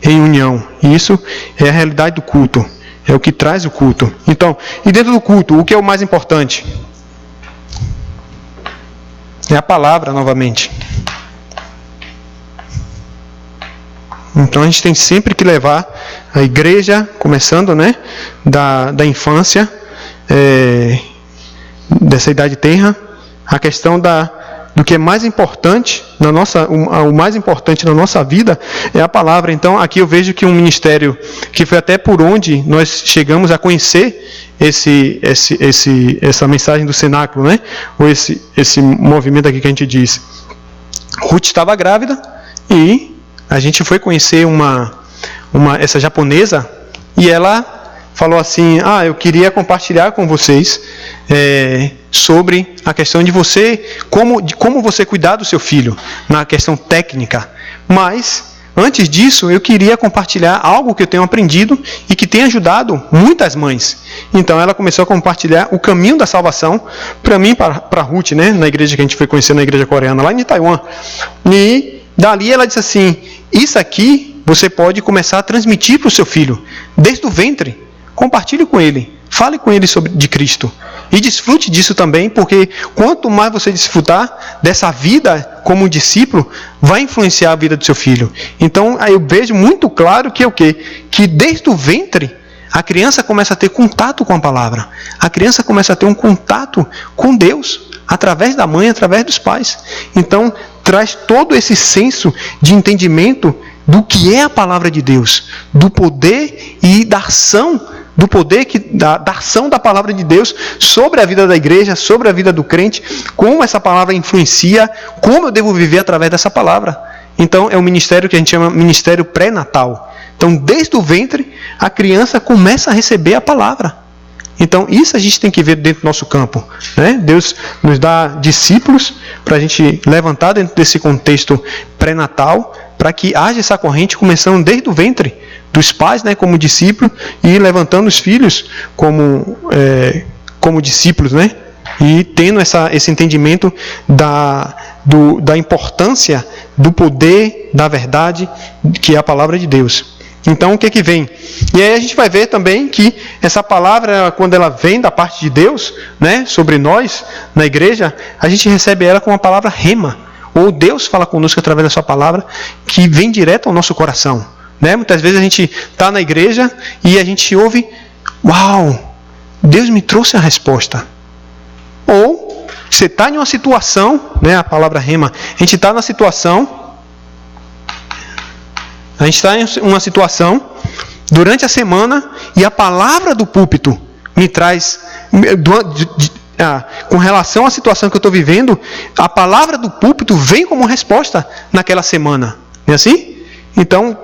em união. E isso é a realidade do culto. É o que traz o culto. Então, e dentro do culto, o que é o mais importante? É a palavra, novamente. Então, a gente tem sempre que levar a igreja, começando, né, da infância, dessa idade tenra, a questão da do que é mais importante o mais importante na nossa vida é a palavra. Então, aqui eu vejo que um ministério que foi até por onde nós chegamos a conhecer essa mensagem do cenáculo, né? Ou esse movimento aqui que a gente diz. Ruth estava grávida e a gente foi conhecer essa japonesa e ela falou assim, eu queria compartilhar com vocês sobre a questão de como você cuidar do seu filho, na questão técnica. Mas, antes disso, eu queria compartilhar algo que eu tenho aprendido e que tem ajudado muitas mães. Então, ela começou a compartilhar o caminho da salvação para mim, para Ruth, né, na igreja que a gente foi conhecer, na igreja coreana, lá em Taiwan. E dali ela disse assim, isso aqui você pode começar a transmitir para o seu filho, desde o ventre. Compartilhe com ele, fale com ele de Cristo e desfrute disso também, porque quanto mais você desfrutar dessa vida como discípulo, vai influenciar a vida do seu filho. Então, aí eu vejo muito claro que é o quê? Que desde o ventre, a criança começa a ter contato com a palavra. A criança começa a ter um contato com Deus, através da mãe, através dos pais. Então, traz todo esse senso de entendimento do que é a palavra de Deus, do poder e da ação, do poder da ação da palavra de Deus sobre a vida da igreja, sobre a vida do crente, como essa palavra influencia, como eu devo viver através dessa palavra. Então, é um ministério que a gente chama ministério pré-natal. Então, desde o ventre, a criança começa a receber a palavra. Então, isso a gente tem que ver dentro do nosso campo, né? Deus nos dá discípulos para a gente levantar dentro desse contexto pré-natal, para que haja essa corrente começando desde o ventre dos pais, né, como discípulo, e levantando os filhos como discípulos, né? E tendo esse entendimento da importância do poder da verdade, que é a palavra de Deus. Então, o que vem? E aí a gente vai ver também que essa palavra, quando ela vem da parte de Deus, né, sobre nós, na igreja, a gente recebe ela com a palavra rema. Ou Deus fala conosco através da sua palavra, que vem direto ao nosso coração. Né? Muitas vezes a gente está na igreja e a gente ouve, uau, Deus me trouxe a resposta. Ou você está em uma situação, né, a palavra rema, a gente está na situação... A gente está em uma situação durante a semana e a palavra do púlpito me traz, com relação à situação que eu estou vivendo, a palavra do púlpito vem como resposta naquela semana. Não é assim? Então,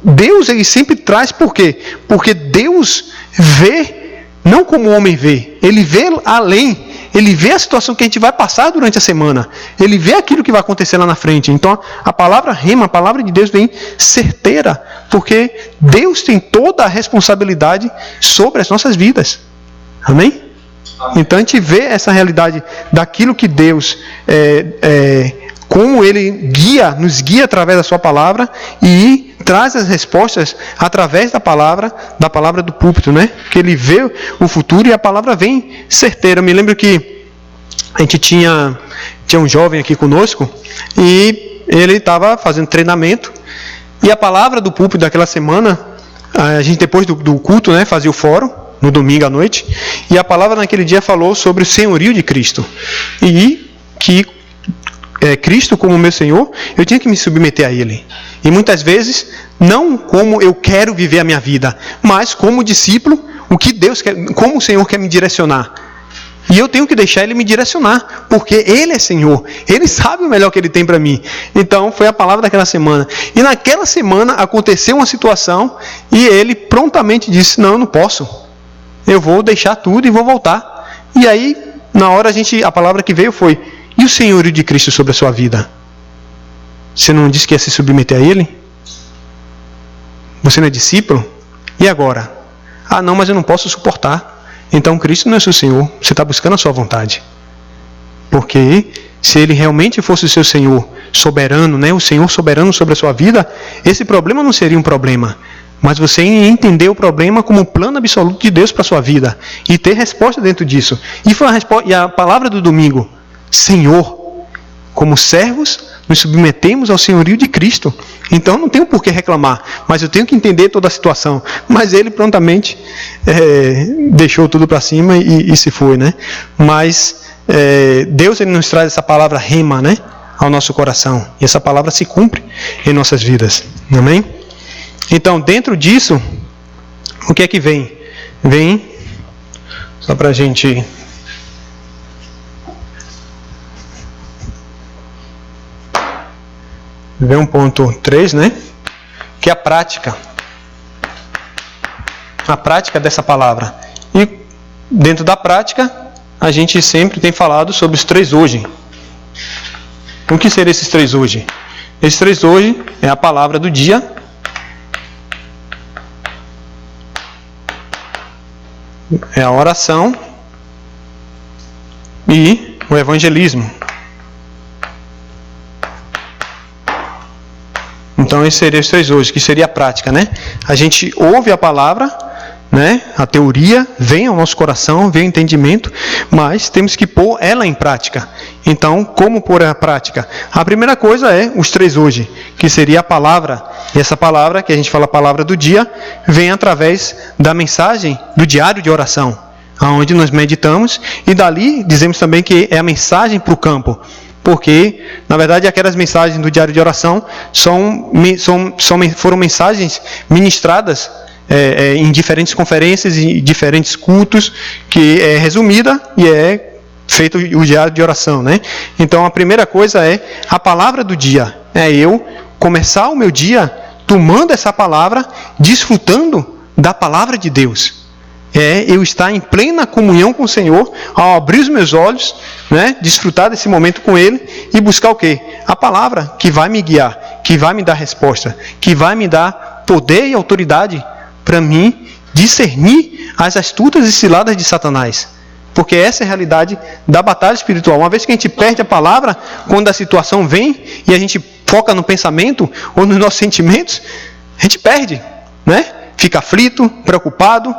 Deus ele sempre traz, por quê? Porque Deus vê, não como o homem vê, ele vê além. Ele vê a situação que a gente vai passar durante a semana. Ele vê aquilo que vai acontecer lá na frente. Então, a palavra rema, a palavra de Deus vem certeira. Porque Deus tem toda a responsabilidade sobre as nossas vidas. Amém? Então, a gente vê essa realidade daquilo que Deus, como Ele nos guia através da sua palavra e traz as respostas através da palavra do púlpito, né? Que ele vê o futuro e a palavra vem certeira. Eu me lembro que a gente tinha um jovem aqui conosco e ele estava fazendo treinamento e a palavra do púlpito daquela semana, a gente depois do culto, né, fazia o fórum no domingo à noite e a palavra naquele dia falou sobre o senhorio de Cristo e que Cristo como meu Senhor, eu tinha que me submeter a Ele. E muitas vezes, não como eu quero viver a minha vida, mas como discípulo, o que Deus quer, como o Senhor quer me direcionar. E eu tenho que deixar Ele me direcionar, porque Ele é Senhor. Ele sabe o melhor que Ele tem para mim. Então, foi a palavra daquela semana. E naquela semana aconteceu uma situação e Ele prontamente disse, não, eu não posso. Eu vou deixar tudo e vou voltar. E aí, na hora a palavra que veio foi, e o senhorio de Cristo sobre a sua vida? Você não disse que ia se submeter a Ele? Você não é discípulo? E agora? Ah, não, mas eu não posso suportar. Então Cristo não é seu Senhor. Você está buscando a sua vontade. Porque se Ele realmente fosse o seu Senhor soberano, né, o Senhor soberano sobre a sua vida, esse problema não seria um problema. Mas você entender o problema como o plano absoluto de Deus para a sua vida. E ter resposta dentro disso. E a palavra do domingo, Senhor, como servos, nos submetemos ao senhorio de Cristo. Então não tenho por que reclamar, mas eu tenho que entender toda a situação. Mas ele prontamente deixou tudo para cima e se foi, né? Mas Deus ele nos traz essa palavra rema, né, ao nosso coração. E essa palavra se cumpre em nossas vidas. Amém? Então, dentro disso, o que é que vem? Vem, só para a gente... Vem um ponto 3, né? Que é a prática. A prática dessa palavra. E dentro da prática, a gente sempre tem falado sobre os 3 hoje. O que seriam esses 3 hoje? Esses 3 hoje é a palavra do dia. É a oração. E o evangelismo. Então, esses seriam os 3 hoje, que seria a prática, né? A gente ouve a palavra, né? A teoria vem ao nosso coração, vem o entendimento, mas temos que pôr ela em prática. Então, como pôr a prática? A primeira coisa é os 3 hoje, que seria a palavra. E essa palavra, que a gente fala a palavra do dia, vem através da mensagem do diário de oração, onde nós meditamos, e dali dizemos também que é a mensagem para o campo. Porque, na verdade, aquelas mensagens do diário de oração foram mensagens ministradas em diferentes conferências e diferentes cultos, que é resumida e é feito o diário de oração, né? Então, a primeira coisa é a palavra do dia. É eu começar o meu dia tomando essa palavra, desfrutando da palavra de Deus. É eu estar em plena comunhão com o Senhor, ao abrir os meus olhos, né, desfrutar desse momento com Ele e buscar o quê? A palavra que vai me guiar, que vai me dar resposta, que vai me dar poder e autoridade para mim discernir as astutas e ciladas de Satanás. Porque essa é a realidade da batalha espiritual. Uma vez que a gente perde a palavra, quando a situação vem e a gente foca no pensamento ou nos nossos sentimentos, a gente perde, né? Fica aflito, preocupado,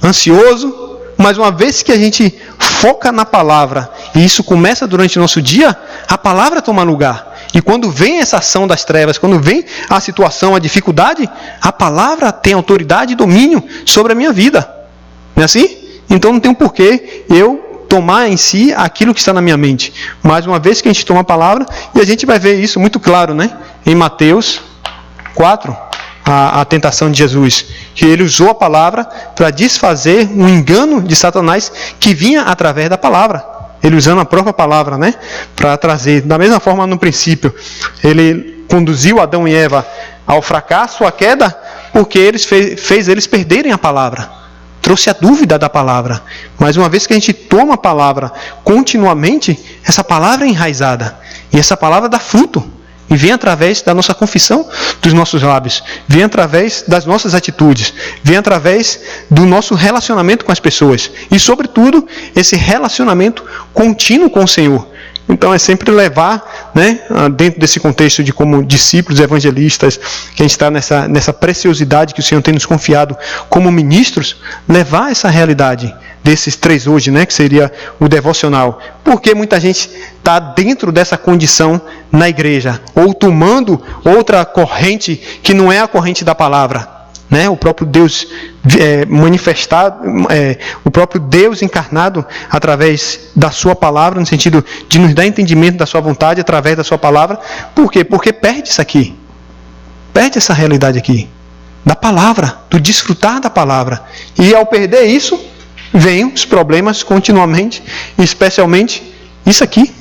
ansioso, mas uma vez que a gente foca na palavra, e isso começa durante o nosso dia, a palavra toma lugar. E quando vem essa ação das trevas, quando vem a situação, a dificuldade, a palavra tem autoridade e domínio sobre a minha vida. Não é assim? Então não tem um porquê eu tomar em si aquilo que está na minha mente. Mas uma vez que a gente toma a palavra, e a gente vai ver isso muito claro, né? Em Mateus 4, a tentação de Jesus, que ele usou a palavra para desfazer um engano de Satanás que vinha através da palavra. Ele usando a própria palavra, né, para trazer. Da mesma forma, no princípio, ele conduziu Adão e Eva ao fracasso, à queda, porque ele fez eles perderem a palavra. Trouxe a dúvida da palavra. Mas uma vez que a gente toma a palavra continuamente, essa palavra é enraizada. E essa palavra dá fruto. E vem através da nossa confissão dos nossos lábios. Vem através das nossas atitudes. Vem através do nosso relacionamento com as pessoas. E, sobretudo, esse relacionamento contínuo com o Senhor. Então, é sempre levar, né, dentro desse contexto de como discípulos evangelistas, que a gente está nessa preciosidade que o Senhor tem nos confiado como ministros, levar essa realidade desses 3 hoje, né, que seria o devocional. Porque muita gente está dentro dessa condição na igreja, ou tomando outra corrente que não é a corrente da palavra. Né? O próprio Deus manifestado, o próprio Deus encarnado através da sua palavra, no sentido de nos dar entendimento da sua vontade através da sua palavra. Por quê? Porque perde isso aqui. Perde essa realidade aqui. Da palavra, do desfrutar da palavra. E ao perder isso, vêm os problemas continuamente, especialmente isso aqui.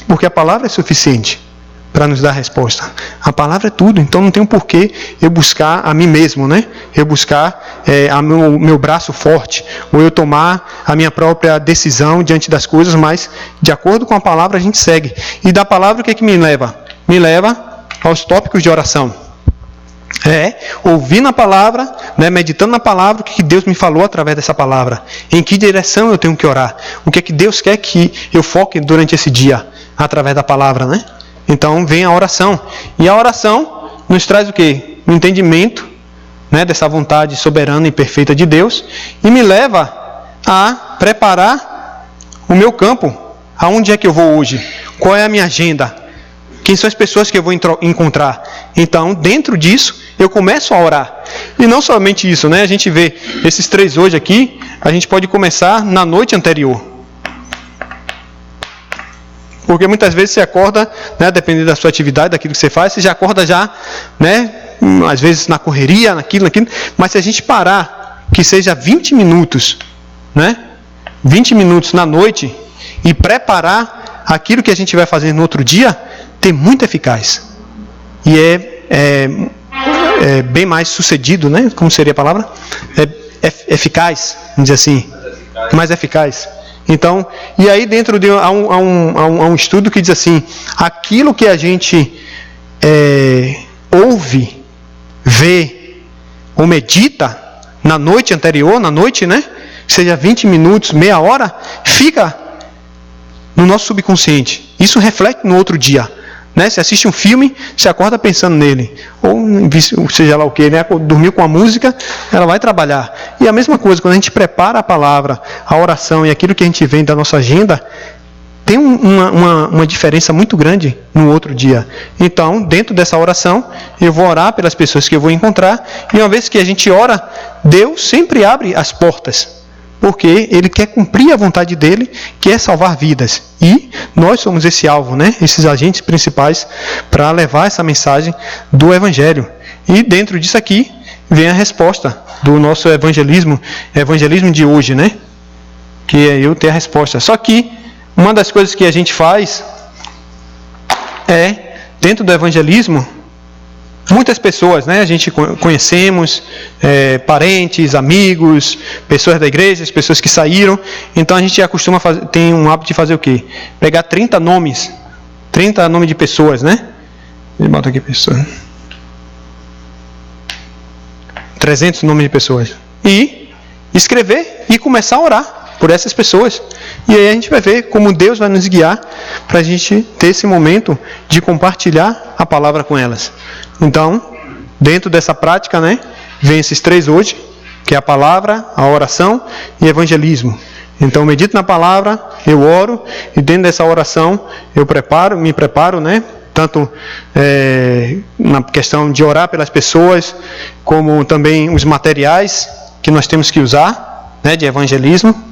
Porque a palavra é suficiente para nos dar resposta. A palavra é tudo, então não tem um porquê eu buscar a mim mesmo, né? Eu buscar meu braço forte, ou eu tomar a minha própria decisão diante das coisas, mas de acordo com a palavra a gente segue. E da palavra o que é que me leva? Me leva aos tópicos de oração. Ouvindo a palavra, né, meditando na palavra, o que Deus me falou através dessa palavra. Em que direção eu tenho que orar? O que é que Deus quer que eu foque durante esse dia? Através da palavra, né? Então vem a oração. E a oração nos traz o quê? O entendimento, né, dessa vontade soberana e perfeita de Deus. E me leva a preparar o meu campo. Aonde é que eu vou hoje? Qual é a minha agenda? Quem são as pessoas que eu vou encontrar? Então, dentro disso, eu começo a orar. E não somente isso, né? A gente vê esses 3 hoje aqui, a gente pode começar na noite anterior. Porque muitas vezes você acorda, né, dependendo da sua atividade, daquilo que você faz, você já acorda já, né, às vezes na correria, naquilo, mas se a gente parar, que seja 20 minutos, né, 20 minutos na noite, e preparar aquilo que a gente vai fazer no outro dia, tem muito eficaz. E é bem mais sucedido, né? Como seria a palavra? Eficaz, vamos dizer assim. Mais eficaz. Então, e aí dentro de há um estudo que diz assim, aquilo que a gente ouve, vê ou medita na noite anterior, né? Seja 20 minutos, meia hora, fica no nosso subconsciente. Isso reflete no outro dia. Né? Você assiste um filme, você acorda pensando nele. Ou seja lá o que, né? Dormiu com a música, ela vai trabalhar. E a mesma coisa, quando a gente prepara a palavra, a oração e aquilo que a gente vem da nossa agenda, tem uma diferença muito grande no outro dia. Então, dentro dessa oração, eu vou orar pelas pessoas que eu vou encontrar. E uma vez que a gente ora, Deus sempre abre as portas. Porque Ele quer cumprir a vontade dEle, que é salvar vidas. E nós somos esse alvo, né? Esses agentes principais para levar essa mensagem do Evangelho. E dentro disso aqui vem a resposta do nosso evangelismo de hoje, né? Que é eu ter a resposta. Só que uma das coisas que a gente faz dentro do evangelismo, muitas pessoas, né? A gente conhecemos, parentes, amigos, pessoas da igreja, as pessoas que saíram. Então a gente acostuma tem um hábito de fazer o quê? Pegar 30 nomes de pessoas, né? Ele bota aqui pessoas. 300 nomes de pessoas. E escrever e começar a orar por essas pessoas. E aí a gente vai ver como Deus vai nos guiar para a gente ter esse momento de compartilhar a palavra com elas. Então, dentro dessa prática, né, vem esses 3 hoje, que é a palavra, a oração e evangelismo. Então, medito na palavra, eu oro, e dentro dessa oração eu me preparo, né, tanto na questão de orar pelas pessoas, como também os materiais que nós temos que usar, né, de evangelismo.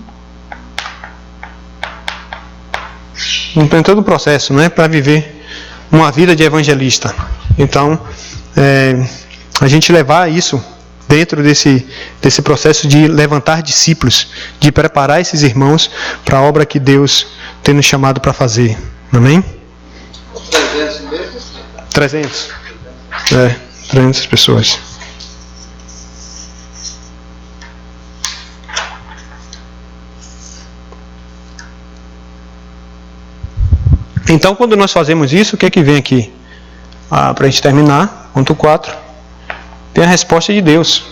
Então, todo o processo, né, para viver uma vida de evangelista. Então, a gente levar isso dentro desse processo de levantar discípulos, de preparar esses irmãos para a obra que Deus tem nos chamado para fazer. Amém? 300 mesmo? 300. 300 pessoas. Então, quando nós fazemos isso, o que é que vem aqui? Para a gente terminar, ponto 4, tem a resposta de Deus,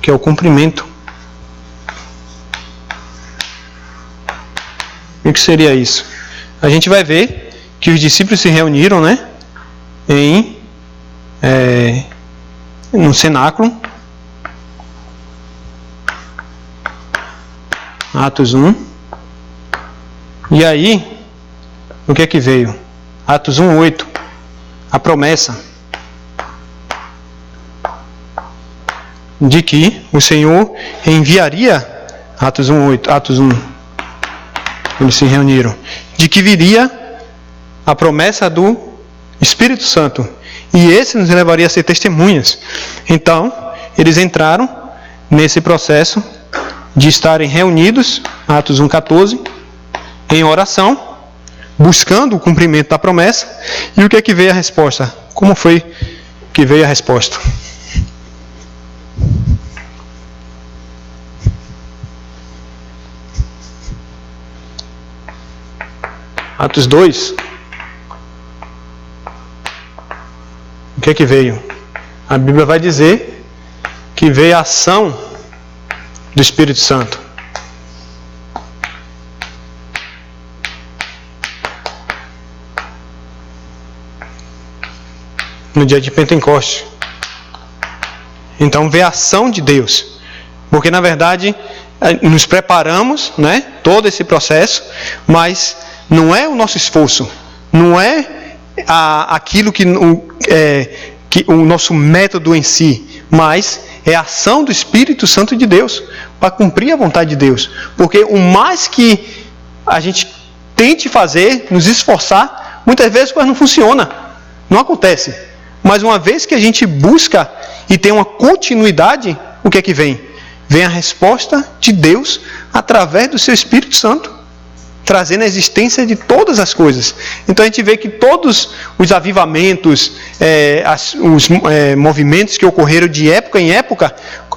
que é o cumprimento. O que seria isso? A gente vai ver que os discípulos se reuniram, né, no cenáculo, Atos 1. E aí, o que é que veio? Atos 1:8, a promessa de que o Senhor enviaria, Atos 1, eles se reuniram, de que viria a promessa do Espírito Santo, e esse nos levaria a ser testemunhas. Então, eles entraram nesse processo de estarem reunidos, Atos 1:14, em oração, buscando o cumprimento da promessa. E o que é que veio a resposta? Como foi que veio a resposta? Atos 2. O que é que veio? A Bíblia vai dizer que veio a ação do Espírito Santo. No dia de Pentecostes. Então vê a ação de Deus. Porque na verdade nos preparamos, né, todo esse processo, mas não é o nosso esforço, não é aquilo que o nosso método em si, mas é a ação do Espírito Santo de Deus para cumprir a vontade de Deus. Porque o mais que a gente tente fazer, nos esforçar, muitas vezes não funciona, não acontece. Mas uma vez que a gente busca e tem uma continuidade, o que é que vem? Vem a resposta de Deus através do seu Espírito Santo, trazendo a existência de todas as coisas. Então a gente vê que todos os avivamentos, os movimentos que ocorreram de época em época,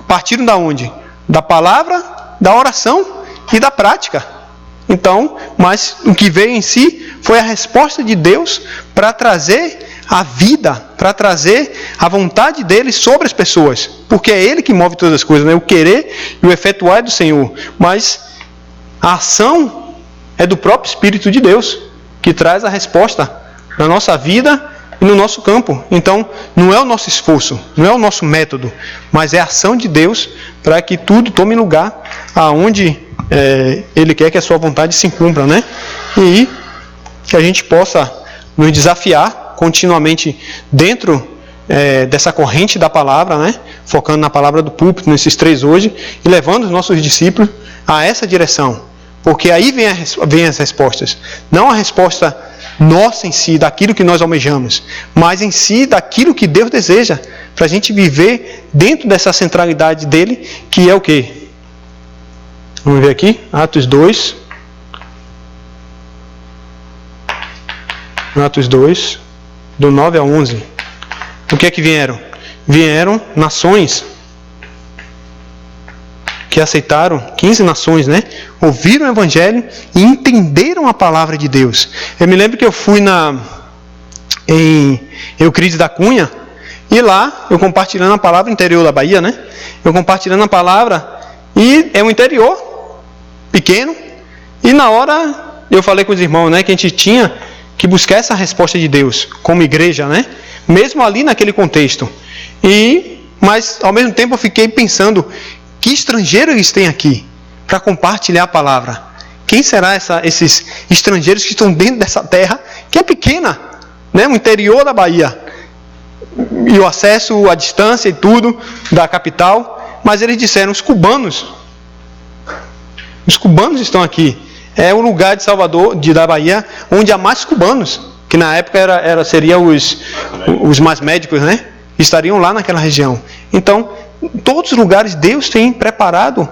partiram da onde? Da palavra, da oração e da prática. Então, mas o que veio em si foi a resposta de Deus para trazer a vida, para trazer a vontade dele sobre as pessoas, porque é ele que move todas as coisas, né? O querer e o efetuar é do Senhor, mas a ação é do próprio Espírito de Deus, que traz a resposta na nossa vida e no nosso campo. Então, não é o nosso esforço, não é o nosso método, mas é a ação de Deus para que tudo tome lugar aonde Ele quer que a sua vontade se cumpra, né? E que a gente possa nos desafiar continuamente dentro dessa corrente da palavra, né? Focando na palavra do púlpito, nesses 3 hoje, e levando os nossos discípulos a essa direção. Porque aí vem as respostas. Não a resposta nossa em si, daquilo que nós almejamos, mas em si daquilo que Deus deseja, para a gente viver dentro dessa centralidade dele, que é o quê? Vamos ver aqui, Atos 2. Atos 2, do 9 a 11. O que é que vieram? Vieram nações que aceitaram, 15 nações, né? Ouviram o Evangelho e entenderam a palavra de Deus. Eu me lembro que eu fui em Euclides da Cunha, e lá eu compartilhando a palavra, interior da Bahia, né? Eu compartilhando a palavra, e é um interior pequeno, e na hora eu falei com os irmãos, né, que a gente tinha que buscar essa resposta de Deus como igreja, né? Mesmo ali naquele contexto. Mas ao mesmo tempo eu fiquei pensando, que estrangeiros eles têm aqui para compartilhar a palavra? Quem será esses estrangeiros que estão dentro dessa terra que é pequena, né? O interior da Bahia, e o acesso, a distância e tudo da capital? Mas eles disseram, os cubanos estão aqui. É o lugar de Salvador, da Bahia, onde há mais cubanos, que na época seriam os mais médicos, né? Estariam lá naquela região. Então, em todos os lugares Deus tem preparado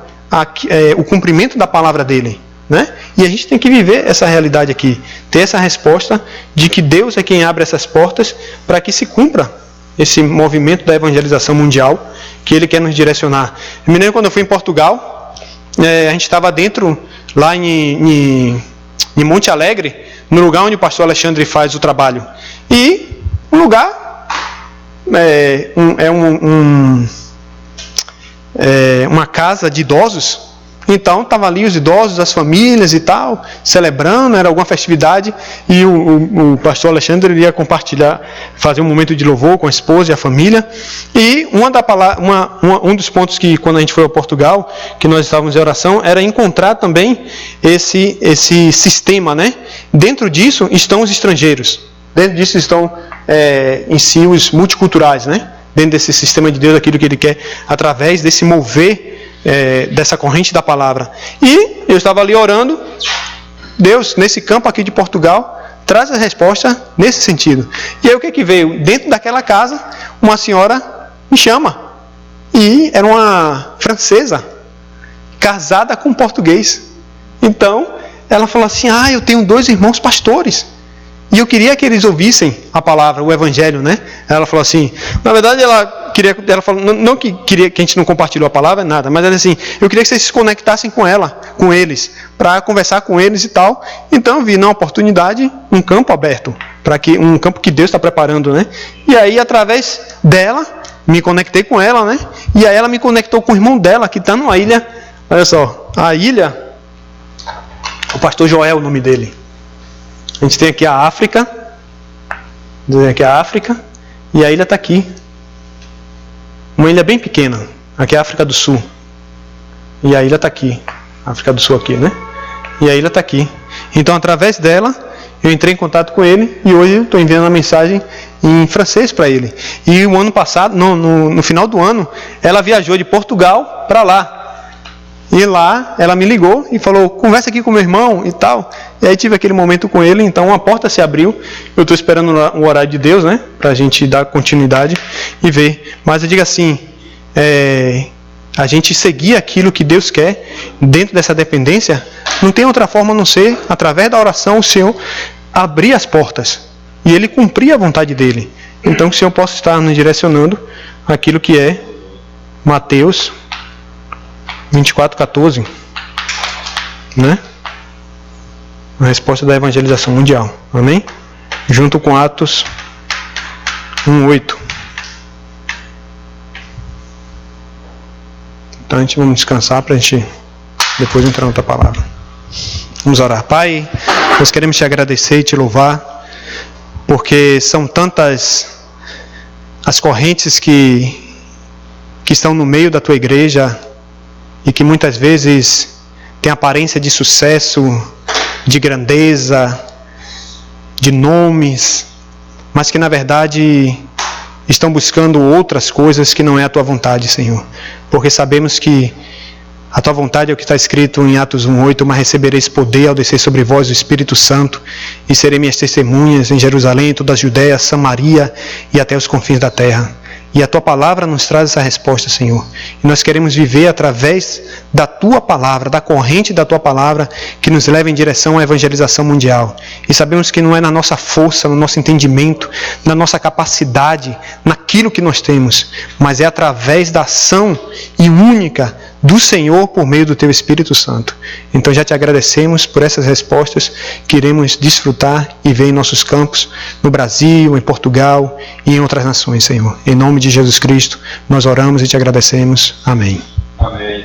o cumprimento da palavra dele, né? E a gente tem que viver essa realidade aqui, ter essa resposta de que Deus é quem abre essas portas para que se cumpra esse movimento da evangelização mundial que ele quer nos direcionar. Eu me lembro quando eu fui em Portugal, a gente estava lá em Monte Alegre, no lugar onde o pastor Alexandre faz o trabalho. E o lugar uma casa de idosos. Então estavam ali os idosos, as famílias e tal, celebrando, era alguma festividade, e o pastor Alexandre iria compartilhar, fazer um momento de louvor com a esposa e a família. E um dos pontos que, quando a gente foi a Portugal, que nós estávamos em oração, era encontrar também esse sistema, né? Dentro disso estão os estrangeiros, dentro disso estão em si os multiculturais, né? Dentro desse sistema de Deus, aquilo que Ele quer, através desse mover dessa corrente da palavra. E eu estava ali orando, Deus, nesse campo aqui de Portugal, traz a resposta nesse sentido. E aí o que veio? Dentro daquela casa, uma senhora me chama. E era uma francesa, casada com um português. Então, ela falou assim, eu tenho 2 irmãos pastores. E eu queria que eles ouvissem a palavra, o evangelho, né? Ela falou assim, na verdade ela falou, não que queria que a gente não compartilhou a palavra, nada, mas ela assim, eu queria que vocês se conectassem com eles, para conversar com eles e tal. Então eu vi na oportunidade um campo aberto, um campo que Deus está preparando, né? E aí através dela, me conectei com ela, né? E aí ela me conectou com o irmão dela, que está numa ilha, olha só, a ilha, o pastor Joel, o nome dele. A gente tem aqui a África, e a ilha está aqui. Uma ilha bem pequena, aqui é a África do Sul. E a ilha está aqui, África do Sul aqui, né? E a ilha está aqui. Então, através dela, eu entrei em contato com ele e hoje estou enviando uma mensagem em francês para ele. E o ano passado, no final do ano, ela viajou de Portugal para lá. E lá ela me ligou e falou, conversa aqui com meu irmão e tal. E aí tive aquele momento com ele, então uma porta se abriu. Eu estou esperando o horário de Deus, né? Para a gente dar continuidade e ver. Mas eu digo assim, a gente seguir aquilo que Deus quer dentro dessa dependência, não tem outra forma a não ser, através da oração, o Senhor abrir as portas. E Ele cumprir a vontade dEle. Então que o Senhor possa estar nos direcionando aquilo que é Mateus 24:14, né? A resposta da evangelização mundial, amém? Junto com Atos 1:8. Então a gente vamos descansar para a gente depois entrar na outra palavra. Vamos orar. Pai, nós queremos te agradecer e te louvar, porque são tantas as correntes que estão no meio da tua igreja, e que muitas vezes tem aparência de sucesso, de grandeza, de nomes, mas que na verdade estão buscando outras coisas que não é a tua vontade, Senhor. Porque sabemos que a tua vontade é o que está escrito em Atos 1:8, mas recebereis poder ao descer sobre vós o Espírito Santo, e serei minhas testemunhas em Jerusalém, toda a Judéia, Samaria e até os confins da terra. E a tua palavra nos traz essa resposta, Senhor. E nós queremos viver através da tua palavra, da corrente da tua palavra, que nos leva em direção à evangelização mundial. E sabemos que não é na nossa força, no nosso entendimento, na nossa capacidade, naquilo que nós temos, mas é através da ação e única do Senhor por meio do teu Espírito Santo. Então já te agradecemos por essas respostas que iremos desfrutar e ver em nossos campos, no Brasil, em Portugal e em outras nações, Senhor. Em nome de Jesus Cristo, nós oramos e te agradecemos. Amém. Amém.